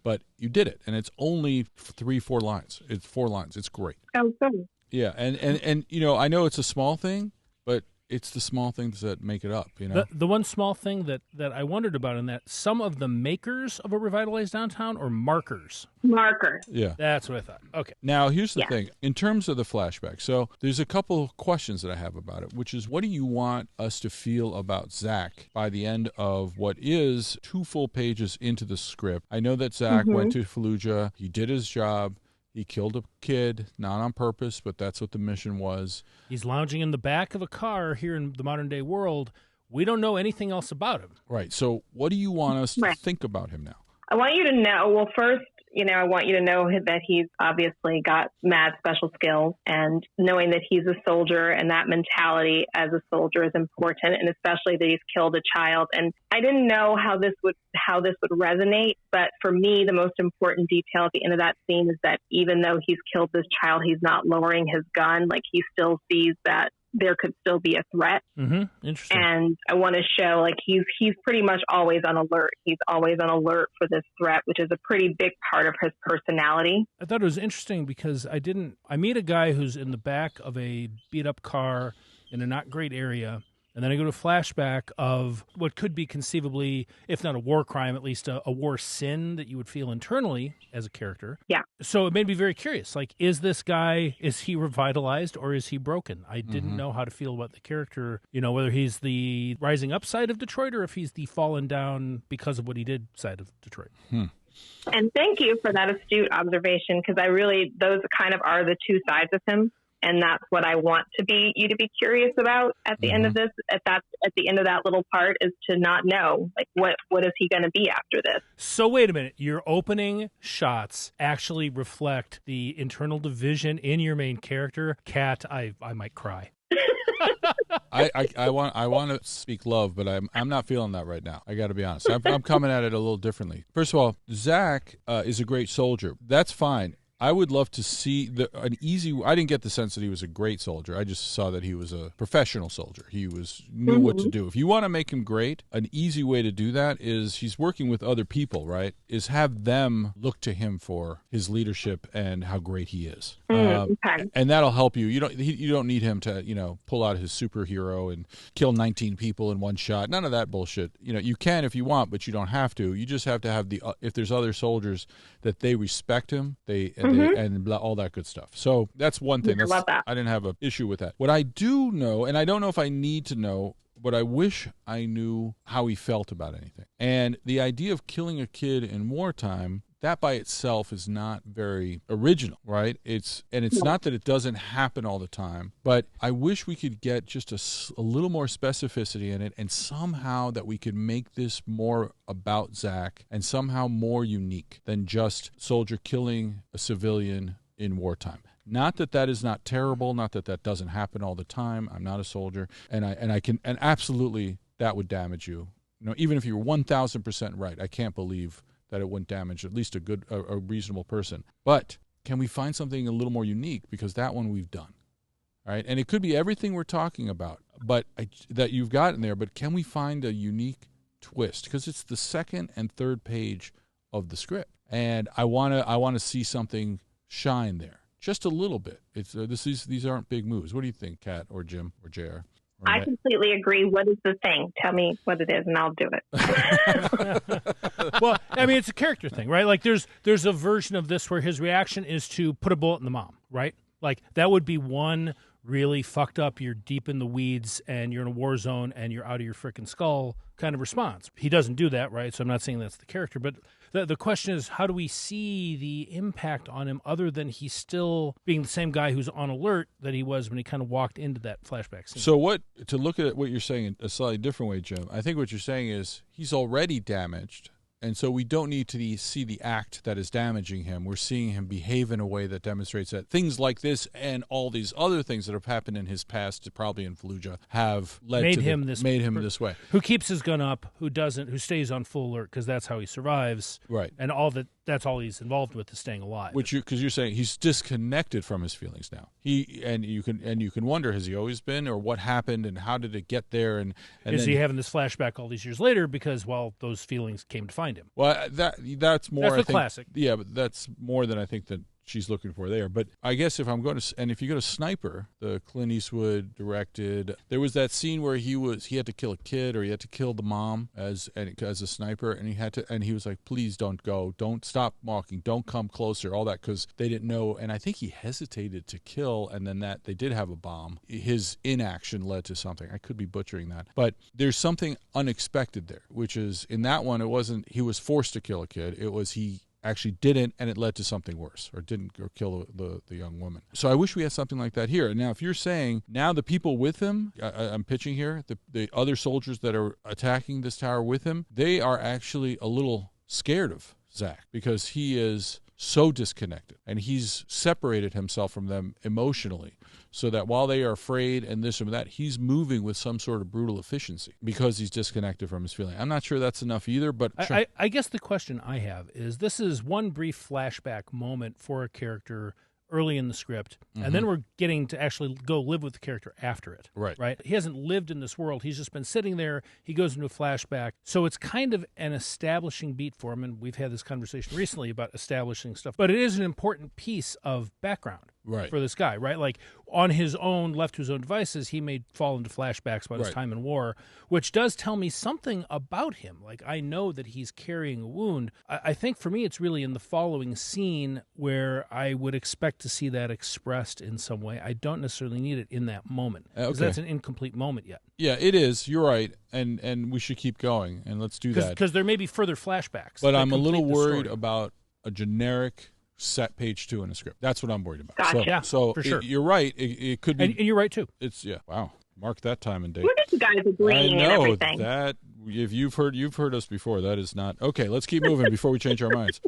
[SPEAKER 2] but you did it, and it's only 3-4 lines. It's 4 lines. It's great.
[SPEAKER 6] Oh, good.
[SPEAKER 2] Yeah, and I know it's a small thing, but it's the small things that make it up.
[SPEAKER 1] The one small thing that I wondered about in that some of the makers of a revitalized downtown or markers.
[SPEAKER 6] Marker.
[SPEAKER 2] Yeah,
[SPEAKER 1] that's what I thought. Okay.
[SPEAKER 2] Now here's the thing. In terms of the flashback, so there's a couple of questions that I have about it, which is what do you want us to feel about Zach by the end of what is 2 full pages into the script? I know that Zach went to Fallujah. He did his job. He killed a kid, not on purpose, but that's what the mission was.
[SPEAKER 1] He's lounging in the back of a car here in the modern-day world. We don't know anything else about him.
[SPEAKER 2] Right. So what do you want us to think about him now?
[SPEAKER 6] I want you to know, well, first, I want you to know that he's obviously got mad special skills, and knowing that he's a soldier and that mentality as a soldier is important, and especially that he's killed a child. And I didn't know how this would resonate, but for me, the most important detail at the end of that scene is that even though he's killed this child, he's not lowering his gun. Like, he still sees that there could still be a threat.
[SPEAKER 1] Interesting.
[SPEAKER 6] And I want to show, like, he's pretty much always on alert. He's always on alert for this threat, which is a pretty big part of his personality.
[SPEAKER 1] I thought it was interesting because I meet a guy who's in the back of a beat up car in a not great area. And then I go to a flashback of what could be conceivably, if not a war crime, at least a war sin that you would feel internally as a character.
[SPEAKER 6] Yeah.
[SPEAKER 1] So it made me very curious. Like, is he revitalized or is he broken? I didn't know how to feel about the character, whether he's the rising up side of Detroit or if he's the fallen down because of what he did side of Detroit.
[SPEAKER 6] And thank you for that astute observation, because those kind of are the two sides of him. And that's what I want you to be curious about at the end of this. At the end of that little part is to not know, like, what is he going to be after this?
[SPEAKER 1] So wait a minute. Your opening shots actually reflect the internal division in your main character. Kat, I might cry.
[SPEAKER 2] I want to speak love, but I'm not feeling that right now. I got to be honest. I'm coming at it a little differently. First of all, Zach is a great soldier. That's fine. I would love to see I didn't get the sense that he was a great soldier. I just saw that he was a professional soldier. He knew what to do. If you want to make him great, an easy way to do that is he's working with other people, right? Is have them look to him for his leadership and how great he is. And that'll help you. You don't need him to, pull out his superhero and kill 19 people in one shot. None of that bullshit. You can if you want, but you don't have to. You just have to have if there's other soldiers that they respect him, and all that good stuff. So that's one thing. I didn't have an issue with that. What I do know, and I don't know if I need to know, but I wish I knew how he felt about anything. And the idea of killing a kid in wartime that by itself is not very original, right? It's not that it doesn't happen all the time, but I wish we could get just a little more specificity in it, and somehow that we could make this more about Zach and somehow more unique than just soldier killing a civilian in wartime. Not that that is not terrible, not that that doesn't happen all the time. I'm not a soldier, and absolutely that would damage you. Even if you're 1,000% right, I can't believe that it wouldn't damage at least a reasonable person. But can we find something a little more unique? Because that one we've done, all right? And it could be everything we're talking about, but that you've got in there. But can we find a unique twist? Because it's the second and third page of the script, and I want to see something shine there. Just a little bit. These aren't big moves. What do you think, Kat or Jim or JR?
[SPEAKER 6] I completely agree. What is the thing? Tell me what it is, and I'll do it.
[SPEAKER 1] Well, I mean, it's a character thing, right? Like, there's a version of this where his reaction is to put a bullet in the mom, right? Like, that would be one really fucked up, you're deep in the weeds, and you're in a war zone, and you're out of your frickin' skull kind of response. He doesn't do that, right? So I'm not saying that's the character, but the question is, how do we see the impact on him other than he's still being the same guy who's on alert that he was when he kind of walked into that flashback scene?
[SPEAKER 2] So to look at what you're saying in a slightly different way, Jim, I think what you're saying is he's already damaged, and so we don't need to see the act that is damaging him. We're seeing him behave in a way that demonstrates that things like this and all these other things that have happened in his past, probably in Fallujah, have made him this way.
[SPEAKER 1] Who keeps his gun up, who doesn't, who stays on full alert because that's how he survives.
[SPEAKER 2] Right.
[SPEAKER 1] And that's all he's involved with is staying alive.
[SPEAKER 2] Because you're saying he's disconnected from his feelings now. You can wonder, has he always been, or what happened, and how did it get there? And
[SPEAKER 1] is he having this flashback all these years later because those feelings came to find him?
[SPEAKER 2] Well, that's more.
[SPEAKER 1] That's the classic.
[SPEAKER 2] Yeah, but that's more than I think that she's looking for there. But I guess if you go to Sniper, the Clint Eastwood directed, there was that scene where he had to kill a kid, or he had to kill the mom as a sniper, and he was like, please don't go, don't stop walking, don't come closer, all that, because they didn't know. And I think he hesitated to kill, and then that they did have a bomb. His inaction led to something. I could be butchering that, but there's something unexpected there, which is in that one, it wasn't he was forced to kill a kid, it was he actually didn't, and it led to something worse, or kill the young woman. So I wish we had something like that here. Now, if you're saying now the people with him, I'm pitching here, the other soldiers that are attacking this tower with him, they are actually a little scared of Zach because he is so disconnected, and he's separated himself from them emotionally, so that while they are afraid and this and that, he's moving with some sort of brutal efficiency because he's disconnected from his feeling. I'm not sure that's enough either, but
[SPEAKER 1] I guess the question I have is, this is one brief flashback moment for a character early in the script, and then we're getting to actually go live with the character after it. Right? He hasn't lived in this world. He's just been sitting there. He goes into a flashback. So it's kind of an establishing beat for him, and we've had this conversation recently about establishing stuff. But it is an important piece of background for this guy, right? Like, on his own, left to his own devices, he may fall into flashbacks about his time in war, which does tell me something about him. Like, I know that he's carrying a wound. I think for me, it's really in the following scene where I would expect to see that expressed in some way. I don't necessarily need it in that moment, because that's an incomplete moment yet. Yeah,
[SPEAKER 2] it is. You're right, and we should keep going, and let's do that.
[SPEAKER 1] Because there may be further flashbacks.
[SPEAKER 2] But I'm a little worried about a generic set page 2 in a script. That's what I'm worried about.
[SPEAKER 6] Gotcha.
[SPEAKER 2] So
[SPEAKER 1] for sure.
[SPEAKER 2] You're right. It could be.
[SPEAKER 1] And you're right, too.
[SPEAKER 2] Wow. Mark that time and date.
[SPEAKER 6] Look at you guys agreeing and everything.
[SPEAKER 2] That, if you've heard us before, that is not. Okay, let's keep moving before we change our minds.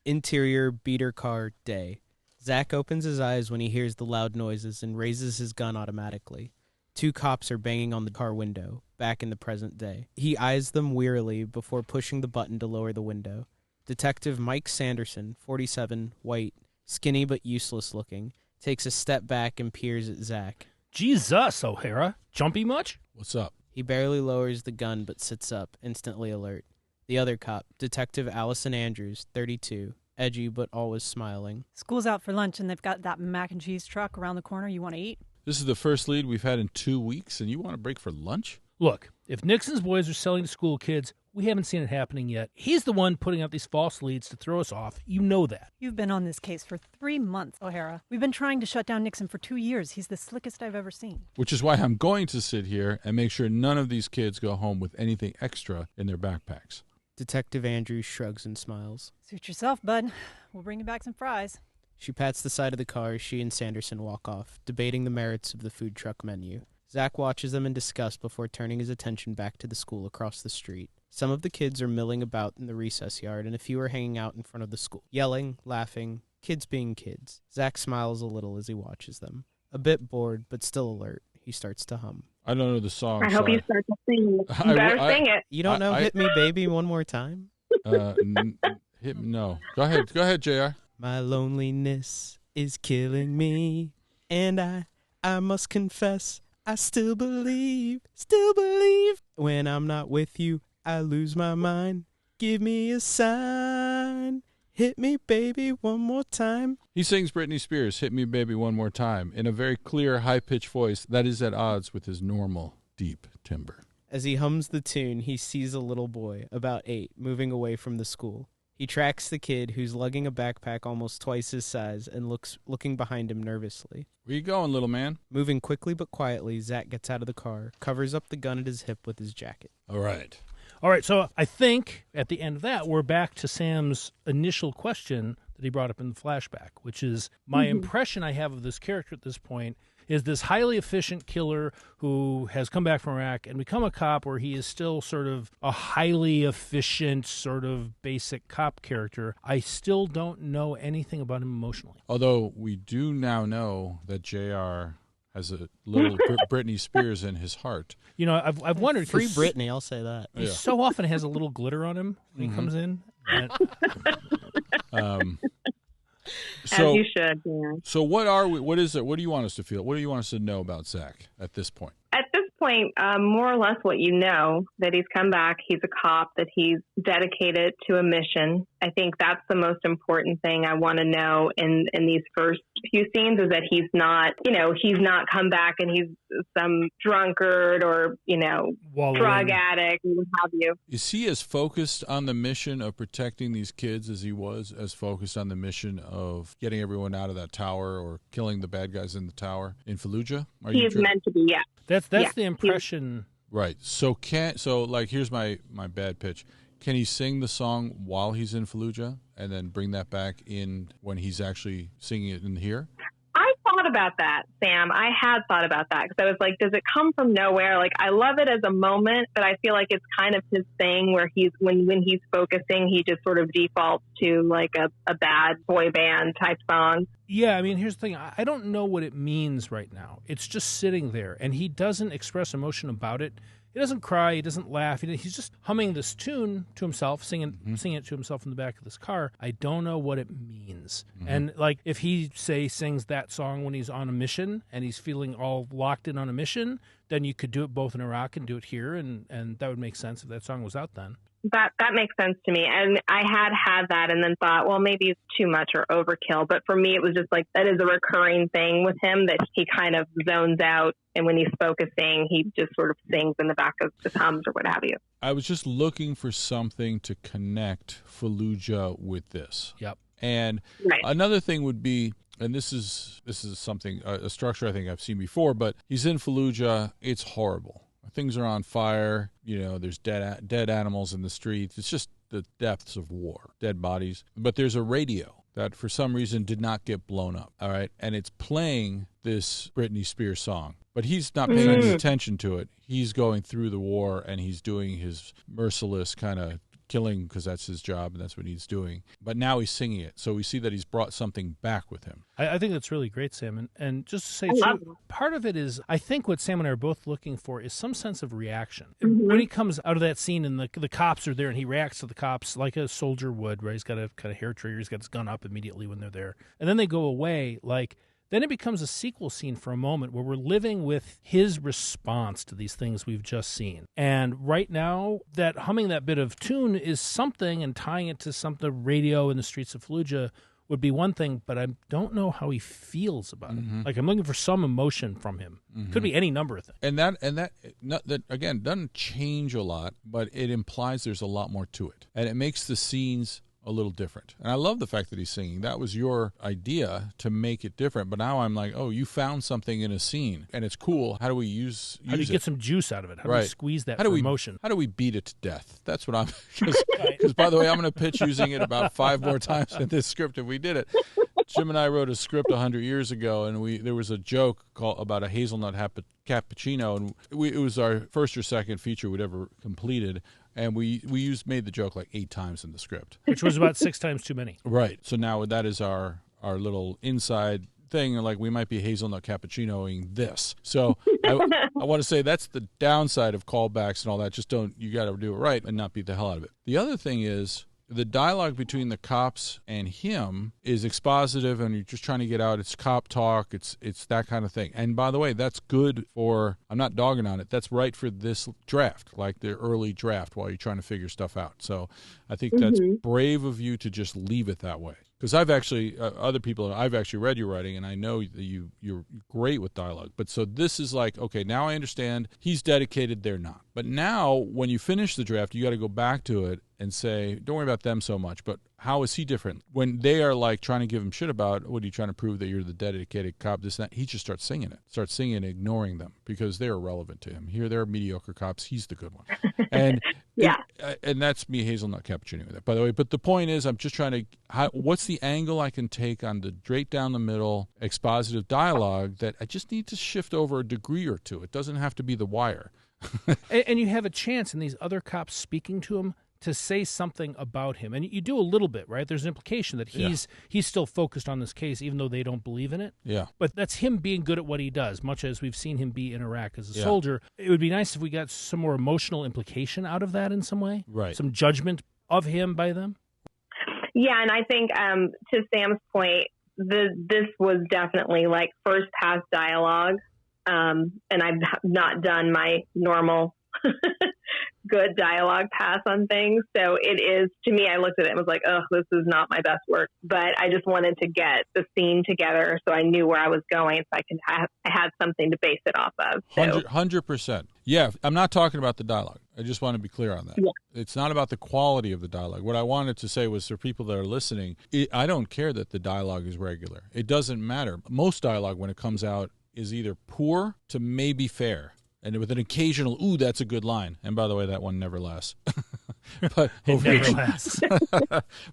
[SPEAKER 4] Interior beater car day. Zach opens his eyes when he hears the loud noises and raises his gun automatically. 2 cops are banging on the car window, back in the present day. He eyes them wearily before pushing the button to lower the window. Detective Mike Sanderson, 47, white, skinny but useless looking, takes a step back and peers at Zach.
[SPEAKER 1] Jesus, O'Hara. Jumpy much?
[SPEAKER 2] What's up?
[SPEAKER 4] He barely lowers the gun but sits up, instantly alert. The other cop, Detective Allison Andrews, 32, edgy but always smiling.
[SPEAKER 5] School's out for lunch and they've got that mac and cheese truck around the corner. You want to eat?
[SPEAKER 2] This is the first lead we've had in 2 weeks, and you want to break for lunch?
[SPEAKER 1] Look, if Nixon's boys are selling to school kids, we haven't seen it happening yet. He's the one putting out these false leads to throw us off. You know that.
[SPEAKER 5] You've been on this case for 3 months, O'Hara. We've been trying to shut down Nixon for 2 years. He's the slickest I've ever seen.
[SPEAKER 2] Which is why I'm going to sit here and make sure none of these kids go home with anything extra in their backpacks.
[SPEAKER 4] Detective Andrews shrugs and smiles.
[SPEAKER 5] Suit yourself, bud. We'll bring you back some fries.
[SPEAKER 4] She pats the side of the car as she and Sanderson walk off, debating the merits of the food truck menu. Zach watches them in disgust before turning his attention back to the school across the street. Some of the kids are milling about in the recess yard, and a few are hanging out in front of the school, yelling, laughing, kids being kids. Zach smiles a little as he watches them. A bit bored, but still alert, he starts to hum.
[SPEAKER 2] I don't know the song.
[SPEAKER 6] I hope you start to sing. You better sing it.
[SPEAKER 4] You don't know Hit Me Baby one more time?
[SPEAKER 2] No. Go ahead, JR.
[SPEAKER 4] My loneliness is killing me, and I must confess, I still believe, when I'm not with you, I lose my mind. Give me a sign. Hit me, baby, one more time.
[SPEAKER 2] He sings Britney Spears' Hit Me, Baby, One More Time in a very clear, high-pitched voice that is at odds with his normal, deep timbre.
[SPEAKER 4] As he hums the tune, he sees a little boy, about 8, moving away from the school. He tracks the kid, who's lugging a backpack almost twice his size, and looking behind him nervously.
[SPEAKER 2] Where you going, little man?
[SPEAKER 4] Moving quickly but quietly, Zach gets out of the car, covers up the gun at his hip with his jacket.
[SPEAKER 2] All right,
[SPEAKER 1] so I think at the end of that, we're back to Sam's initial question that he brought up in the flashback, which is my impression I have of this character at this point is this highly efficient killer who has come back from Iraq and become a cop, where he is still sort of a highly efficient, sort of basic cop character. I still don't know anything about him emotionally.
[SPEAKER 2] Although we do now know that JR has a little Britney Spears in his heart.
[SPEAKER 1] You know, I've wondered.
[SPEAKER 4] Free Britney, I'll say that.
[SPEAKER 1] He so often has a little glitter on him when he comes in.
[SPEAKER 6] As you should, yeah.
[SPEAKER 2] So what are we? What is it? What do you want us to feel? What do you want us to know about Zach at this point?
[SPEAKER 6] At this point, more or less what you know, that he's come back, he's a cop, that he's dedicated to a mission. I think that's the most important thing I want to know in these first few scenes, is that he's not come back and he's some drunkard or, drug addict, what have you.
[SPEAKER 2] Is he as focused on the mission of protecting these kids as he was as focused on the mission of getting everyone out of that tower or killing the bad guys in the tower in Fallujah?
[SPEAKER 6] He's meant to be, yeah.
[SPEAKER 1] That's the impression.
[SPEAKER 2] Right. So here's my bad pitch. Can he sing the song while he's in Fallujah and then bring that back in when he's actually singing it in here?
[SPEAKER 6] I thought about that, Sam. I had thought about that because I was like, does it come from nowhere? Like, I love it as a moment, but I feel like it's kind of his thing where when he's focusing, he just sort of defaults to like a bad boy band type song.
[SPEAKER 1] Yeah, I mean, here's the thing. I don't know what it means right now. It's just sitting there, and he doesn't express emotion about it. He doesn't cry. He doesn't laugh. He's just humming this tune to himself, singing it to himself in the back of this car. I don't know what it means. And like, if he sings that song when he's on a mission and he's feeling all locked in on a mission, then you could do it both in Iraq and do it here, and that would make sense if that song was out then.
[SPEAKER 6] That makes sense to me. And I had that and then thought, well, maybe it's too much or overkill. But for me, it was just like, that is a recurring thing with him, that he kind of zones out. And when he's focusing, he just sort of sings in the back of his hums or what have you.
[SPEAKER 2] I was just looking for something to connect Fallujah with this.
[SPEAKER 1] Yep.
[SPEAKER 2] And another thing would be, and this is something, a structure I think I've seen before, but he's in Fallujah. It's horrible. Things are on fire. There's dead animals in the streets. It's just the depths of war, dead bodies. But there's a radio that for some reason did not get blown up. All right. And it's playing this Britney Spears song, but he's not paying any attention to it. He's going through the war and he's doing his merciless kind of killing because that's his job and that's what he's doing. But now he's singing it. So we see that he's brought something back with him.
[SPEAKER 1] I think that's really great, Sam. And just to say, too, part of it is, I think what Sam and I are both looking for is some sense of reaction. When he comes out of that scene and the cops are there and he reacts to the cops like a soldier would, right? He's got a kind of hair trigger. He's got his gun up immediately when they're there. And then they go away, then it becomes a sequel scene for a moment where we're living with his response to these things we've just seen. And right now, that humming that bit of tune is something, and tying it to the radio in the streets of Fallujah would be one thing, but I don't know how he feels about it. Like, I'm looking for some emotion from him. Could be any number of things.
[SPEAKER 2] And that again doesn't change a lot, but it implies there's a lot more to it, and it makes the scenes a little different. And I love the fact that he's singing. That was your idea to make it different. But now I'm like, oh, you found something in a scene, and it's cool. How do we use
[SPEAKER 1] How do you
[SPEAKER 2] it?
[SPEAKER 1] get some juice out of it? How do we squeeze that emotion?
[SPEAKER 2] How do we beat it to death? That's what I'm... Because, by the way, I'm going to pitch using it about 5 more times in this script if we did it. Jim and I wrote a script 100 years ago, and there was a joke about a hazelnut cappuccino, and it was our first or second feature we'd ever completed, and we made the joke like 8 times in the script,
[SPEAKER 1] which was about 6 times too many.
[SPEAKER 2] Right. So now that is our little inside thing, like we might be hazelnut cappuccinoing this. So I want to say that's the downside of callbacks and all that. Just you got to do it right and not beat the hell out of it. The other thing is, the dialogue between the cops and him is expositive, and you're just trying to get out. It's cop talk. It's that kind of thing. And by the way, that's good for, I'm not dogging on it, that's right for this draft, like the early draft while you're trying to figure stuff out. So I think that's brave of you to just leave it that way. Because I've actually, I've actually read your writing, and I know that you're great with dialogue. But so this is like, okay, now I understand he's dedicated, they're not. But now when you finish the draft, you got to go back to it and say, don't worry about them so much, but how is he different? When they are like trying to give him shit about, what are you trying to prove that you're the dedicated cop, this and that, he just starts singing and ignoring them because they're irrelevant to him. Here they're mediocre cops, he's the good one. And and that's me, hazelnut cappuccino with that, by the way. But the point is, I'm just trying to, what's the angle I can take on the straight down the middle expositive dialogue that I just need to shift over a degree or two. It doesn't have to be The Wire.
[SPEAKER 1] And you have a chance in these other cops speaking to him to say something about him. And you do a little bit, right? There's an implication that he's still focused on this case, even though they don't believe in it.
[SPEAKER 2] Yeah.
[SPEAKER 1] But that's him being good at what he does, much as we've seen him be in Iraq as a soldier. It would be nice if we got some more emotional implication out of that in some way.
[SPEAKER 2] Right.
[SPEAKER 1] Some judgment of him by them.
[SPEAKER 6] Yeah, and I think to Sam's point, this was definitely like first pass dialogue. And I've not done my normal good dialogue pass on things. So it is, to me, I looked at it and was like, oh, this is not my best work. But I just wanted to get the scene together so I knew where I was going, so I had something to base it off of. So.
[SPEAKER 2] 100%. Yeah, I'm not talking about the dialogue. I just want to be clear on that. Yeah. It's not about the quality of the dialogue. What I wanted to say was, for people that are listening, I don't care that the dialogue is regular. It doesn't matter. Most dialogue, when it comes out, is either poor to maybe fair. And with an occasional, ooh, that's a good line. And by the way, that one never lasts. But
[SPEAKER 1] it never lasts.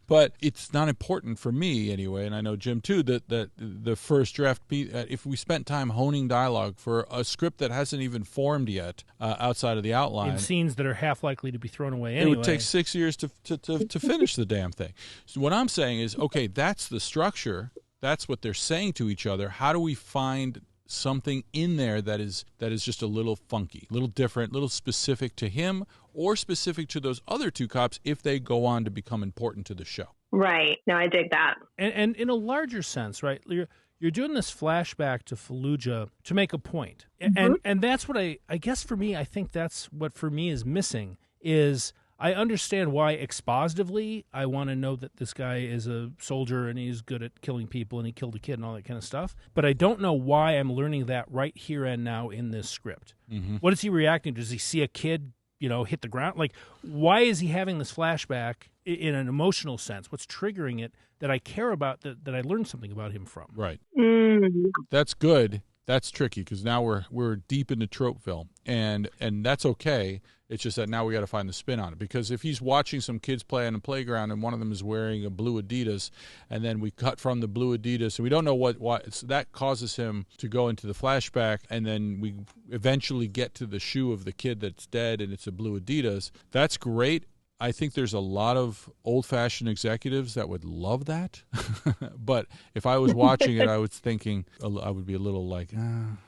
[SPEAKER 2] But it's not important for me anyway, and I know Jim too, that the first draft, if we spent time honing dialogue for a script that hasn't even formed yet outside of the outline.
[SPEAKER 1] In scenes that are half likely to be thrown away anyway.
[SPEAKER 2] It would take 6 years to finish the damn thing. So what I'm saying is, okay, that's the structure. That's what they're saying to each other. How do we find something in there that is just a little funky, a little different, a little specific to him or specific to those other 2 cops if they go on to become important to the show?
[SPEAKER 6] Right. No, I dig that.
[SPEAKER 1] And in a larger sense, right, you're doing this flashback to Fallujah to make a point. And that's what I guess for me, I think that's what for me is missing is I understand why expositively I want to know that this guy is a soldier and he's good at killing people and he killed a kid and all that kind of stuff. But I don't know why I'm learning that right here and now in this script. Mm-hmm. What is he reacting to? Does he see a kid, hit the ground? Like, why is he having this flashback in an emotional sense? What's triggering it that I care about, that I learned something about him from?
[SPEAKER 2] Right.
[SPEAKER 6] Mm-hmm.
[SPEAKER 2] That's good. That's tricky because now we're deep into tropeville, and that's okay. It's just that now we got to find the spin on it, because if he's watching some kids play on a playground and one of them is wearing a blue Adidas, and then we cut from the blue Adidas and we don't know what that causes him to go into the flashback, and then we eventually get to the shoe of the kid that's dead and it's a blue Adidas. That's great. I think there's a lot of old-fashioned executives that would love that. But if I was watching it, I was thinking, I would be a little like,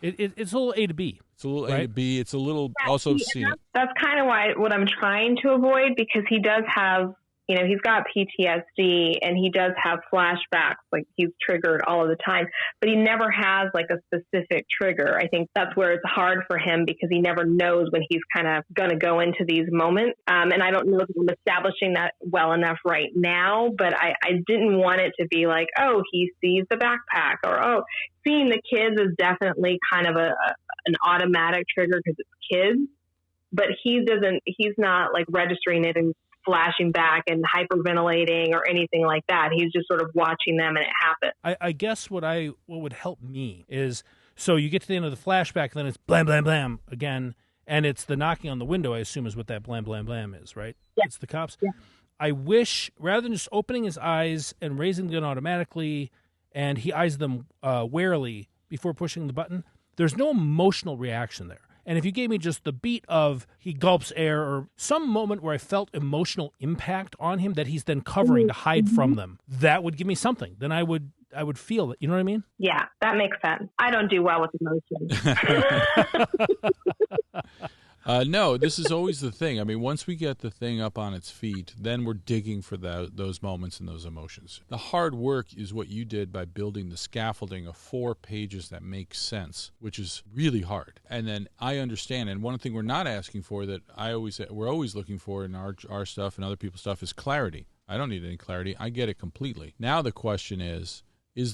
[SPEAKER 1] It's a little A to B.
[SPEAKER 2] It's a little A to B. It's a little also seen it.
[SPEAKER 6] That's kind of what I'm trying to avoid, because he does have, he's got PTSD and he does have flashbacks, like he's triggered all of the time, but he never has like a specific trigger. I think that's where it's hard for him, because he never knows when he's kind of going to go into these moments. And I don't know if I'm establishing that well enough right now, but I didn't want it to be like, oh, he sees the backpack, or, oh, seeing the kids is definitely kind of an automatic trigger because it's kids, but he's not like registering it and flashing back and hyperventilating or anything like that. He's just sort of watching them and it happens.
[SPEAKER 1] I guess what would help me is, so you get to the end of the flashback, and then it's blam, blam, blam again, and it's the knocking on the window, I assume, is what that blam, blam, blam is, right?
[SPEAKER 6] Yeah.
[SPEAKER 1] It's the cops.
[SPEAKER 6] Yeah.
[SPEAKER 1] I wish, rather than just opening his eyes and raising the gun automatically, and he eyes them warily before pushing the button, there's no emotional reaction there. And if you gave me just the beat of he gulps air or some moment where I felt emotional impact on him that he's then covering to hide from them, that would give me something. Then I would feel it. You know what I mean?
[SPEAKER 6] Yeah, that makes sense. I don't do well with emotions.
[SPEAKER 2] No, this is always the thing. I mean, once we get the thing up on its feet, then we're digging for those moments and those emotions. The hard work is what you did by building the scaffolding of 4 pages that make sense, which is really hard. And then I understand, and one thing we're not asking for that we're always looking for in our stuff and other people's stuff is clarity. I don't need any clarity. I get it completely. Now the question is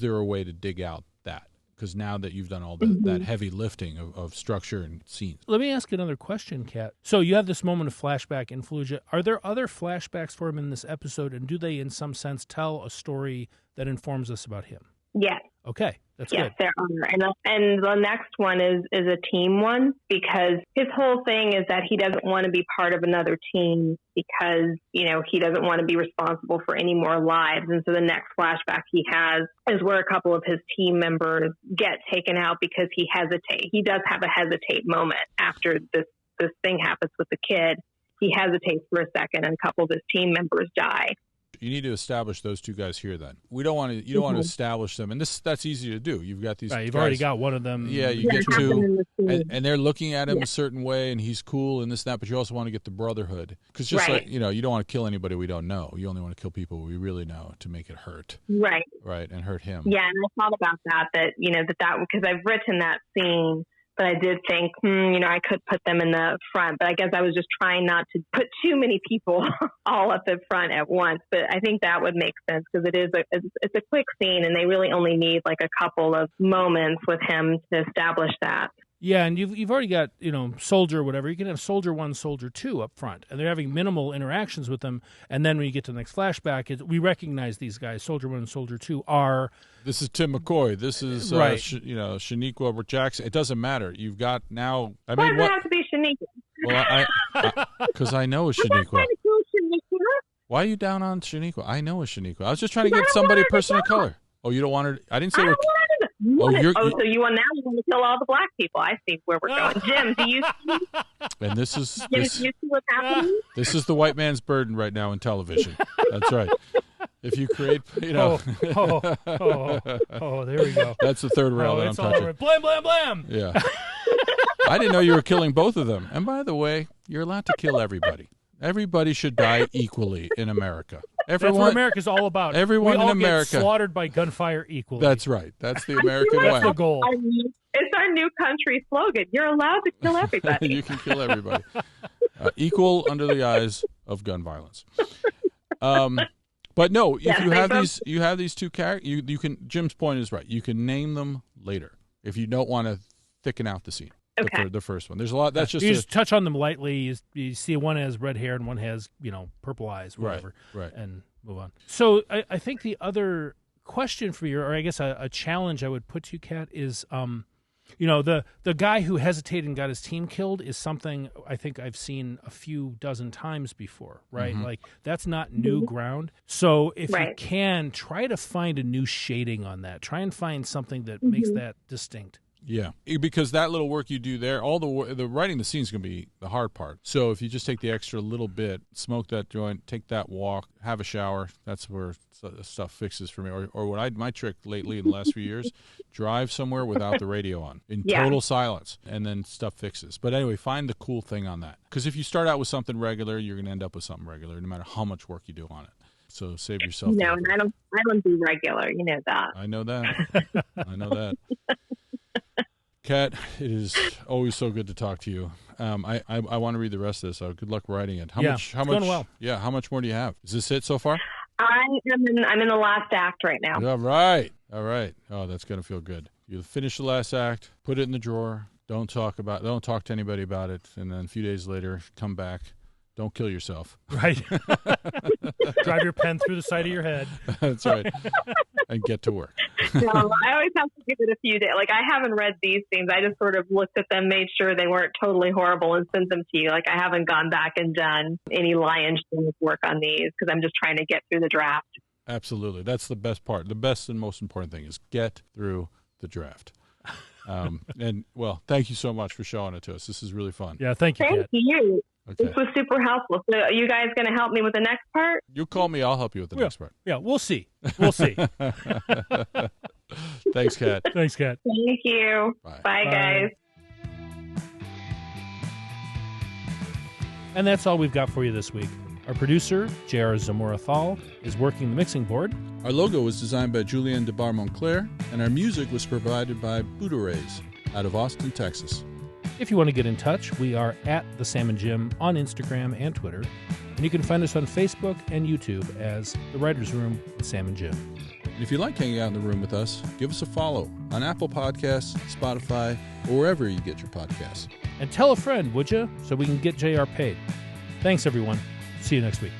[SPEAKER 2] there a way to dig out that? Because now that you've done all that heavy lifting of structure and scenes.
[SPEAKER 1] Let me ask another question, Kat. So you have this moment of flashback in Fallujah. Are there other flashbacks for him in this episode, and do they, in some sense, tell a story that informs us about him?
[SPEAKER 6] Yes.
[SPEAKER 1] Okay, that's
[SPEAKER 6] yes,
[SPEAKER 1] good.
[SPEAKER 6] There are. And the next one is a team one, because his whole thing is that he doesn't want to be part of another team because, he doesn't want to be responsible for any more lives. And so the next flashback he has is where a couple of his team members get taken out because he hesitates. He does have a hesitate moment after this thing happens with the kid. He hesitates for a second and a couple of his team members die.
[SPEAKER 2] You need to establish those two guys here. Then you don't want to establish them, and that's easy to do. You've got these.
[SPEAKER 1] Right, you've
[SPEAKER 2] guys,
[SPEAKER 1] already got one of them.
[SPEAKER 2] Yeah, you get two, and they're looking at him a certain way, and he's cool and this and that. But you also want to get the brotherhood, because like you don't want to kill anybody we don't know. You only want to kill people we really know to make it hurt.
[SPEAKER 6] Right.
[SPEAKER 2] Right, and hurt him.
[SPEAKER 6] Yeah, and I thought about that because I've written that scene. But I did think, I could put them in the front. But I guess I was just trying not to put too many people all up in front at once. But I think that would make sense because it's a quick scene, and they really only need like a couple of moments with him to establish that.
[SPEAKER 1] Yeah, and you've already got, Soldier or whatever. You can have Soldier 1, Soldier 2 up front, and they're having minimal interactions with them. And then when you get to the next flashback, we recognize these guys. Soldier 1 and Soldier 2 are...
[SPEAKER 2] This is Tim McCoy. This is,
[SPEAKER 1] right.
[SPEAKER 2] Shaniqua Jackson. It doesn't matter. You've got now...
[SPEAKER 6] Why does it have to be Shaniqua?
[SPEAKER 2] Well, because I know a Shaniqua. Why are you down on Shaniqua? I know a Shaniqua. I was just trying to get somebody, person of color. Oh, you don't want her... I didn't say...
[SPEAKER 6] So you want to kill all the black people. I see where we're going. Jim, do you see?
[SPEAKER 2] And this is
[SPEAKER 6] Jim, do you see what's happening?
[SPEAKER 2] This is the white man's burden right now in television. That's right. If you create,
[SPEAKER 1] there we go.
[SPEAKER 2] That's the third rail that I'm touching.
[SPEAKER 1] Right. Blam, blam, blam.
[SPEAKER 2] Yeah. I didn't know you were killing both of them. And by the way, you're allowed to kill everybody. Everybody should die equally in America. That's
[SPEAKER 1] what America's all about.
[SPEAKER 2] Everyone
[SPEAKER 1] we all
[SPEAKER 2] in America
[SPEAKER 1] get slaughtered by gunfire equally.
[SPEAKER 2] That's right. That's the American way.
[SPEAKER 1] That's the goal.
[SPEAKER 6] It's our new country slogan. You're allowed to kill everybody.
[SPEAKER 2] You can kill everybody. Equal under the eyes of gun violence. But no, if you have these two characters, you can. Jim's point is right. You can name them later if you don't want to thicken out the scene.
[SPEAKER 6] Okay.
[SPEAKER 2] The first one. There's a lot. That's just
[SPEAKER 1] you just touch on them lightly. You see one has red hair and one has purple eyes, whatever,
[SPEAKER 2] right,
[SPEAKER 1] and move on. So I think the other question for you, or I guess a challenge I would put to you, Kat, is the guy who hesitated and got his team killed is something I think I've seen a few dozen times before, right?
[SPEAKER 2] Mm-hmm.
[SPEAKER 1] Like that's not new ground. So if
[SPEAKER 6] right.
[SPEAKER 1] you can, try to find a new shading on that. Try and find something that makes that distinct.
[SPEAKER 2] Yeah, because that little work you do there, all the writing the scene is going to be the hard part. So if you just take the extra little bit, smoke that joint, take that walk, have a shower, that's where stuff fixes for me. Or my trick lately in the last few years, drive somewhere without the radio on, in total silence, and then stuff fixes. But anyway, find the cool thing on that. Because if you start out with something regular, you're going to end up with something regular, no matter how much work you do on it. So save yourself.
[SPEAKER 6] No, and I don't do regular. You know that.
[SPEAKER 2] I know that. Kat, it is always so good to talk to you. I want to read the rest of this. So good luck writing it. How much?
[SPEAKER 1] Going well.
[SPEAKER 2] Yeah. How much more do you have? Is this it so far?
[SPEAKER 6] I'm in the last act right now.
[SPEAKER 2] All right. Oh, that's gonna feel good. You finish the last act, put it in the drawer. Don't talk to anybody about it, and then a few days later, come back Don't kill yourself.
[SPEAKER 1] Right. Drive your pen through the side of your head.
[SPEAKER 2] That's right. And get to work.
[SPEAKER 6] No, I always have to give it a few days. Like, I haven't read these things. I just sort of looked at them, made sure they weren't totally horrible, and sent them to you. Like, I haven't gone back and done any Lion work on these because I'm just trying to get through the draft.
[SPEAKER 2] Absolutely. That's the best part. The best and most important thing is get through the draft. And, well, thank you so much for showing it to us. This is really fun.
[SPEAKER 1] Yeah, thank you,
[SPEAKER 6] Thank
[SPEAKER 1] Kat.
[SPEAKER 6] you.
[SPEAKER 2] Okay.
[SPEAKER 6] This was super helpful. So are you guys going to help me with the next part?
[SPEAKER 2] You call me, I'll help you with the next part.
[SPEAKER 1] Yeah, we'll see. We'll see.
[SPEAKER 2] Thanks, Kat.
[SPEAKER 1] Thanks, Kat.
[SPEAKER 6] Thank you.
[SPEAKER 2] Bye.
[SPEAKER 6] Bye, guys.
[SPEAKER 1] And that's all we've got for you this week. Our producer, J.R. Zamora-Thal, is working the mixing board.
[SPEAKER 2] Our logo was designed by Julien Debar-Monclair, and our music was provided by Buddha-Rays out of Austin, Texas.
[SPEAKER 1] If you want to get in touch, we are at The Sam and Jim on Instagram and Twitter. And you can find us on Facebook and YouTube as The Writers' Room with Sam and Jim.
[SPEAKER 2] And if you like hanging out in the room with us, give us a follow on Apple Podcasts, Spotify, or wherever you get your podcasts.
[SPEAKER 1] And tell a friend, would you, so we can get JR paid. Thanks, everyone. See you next week.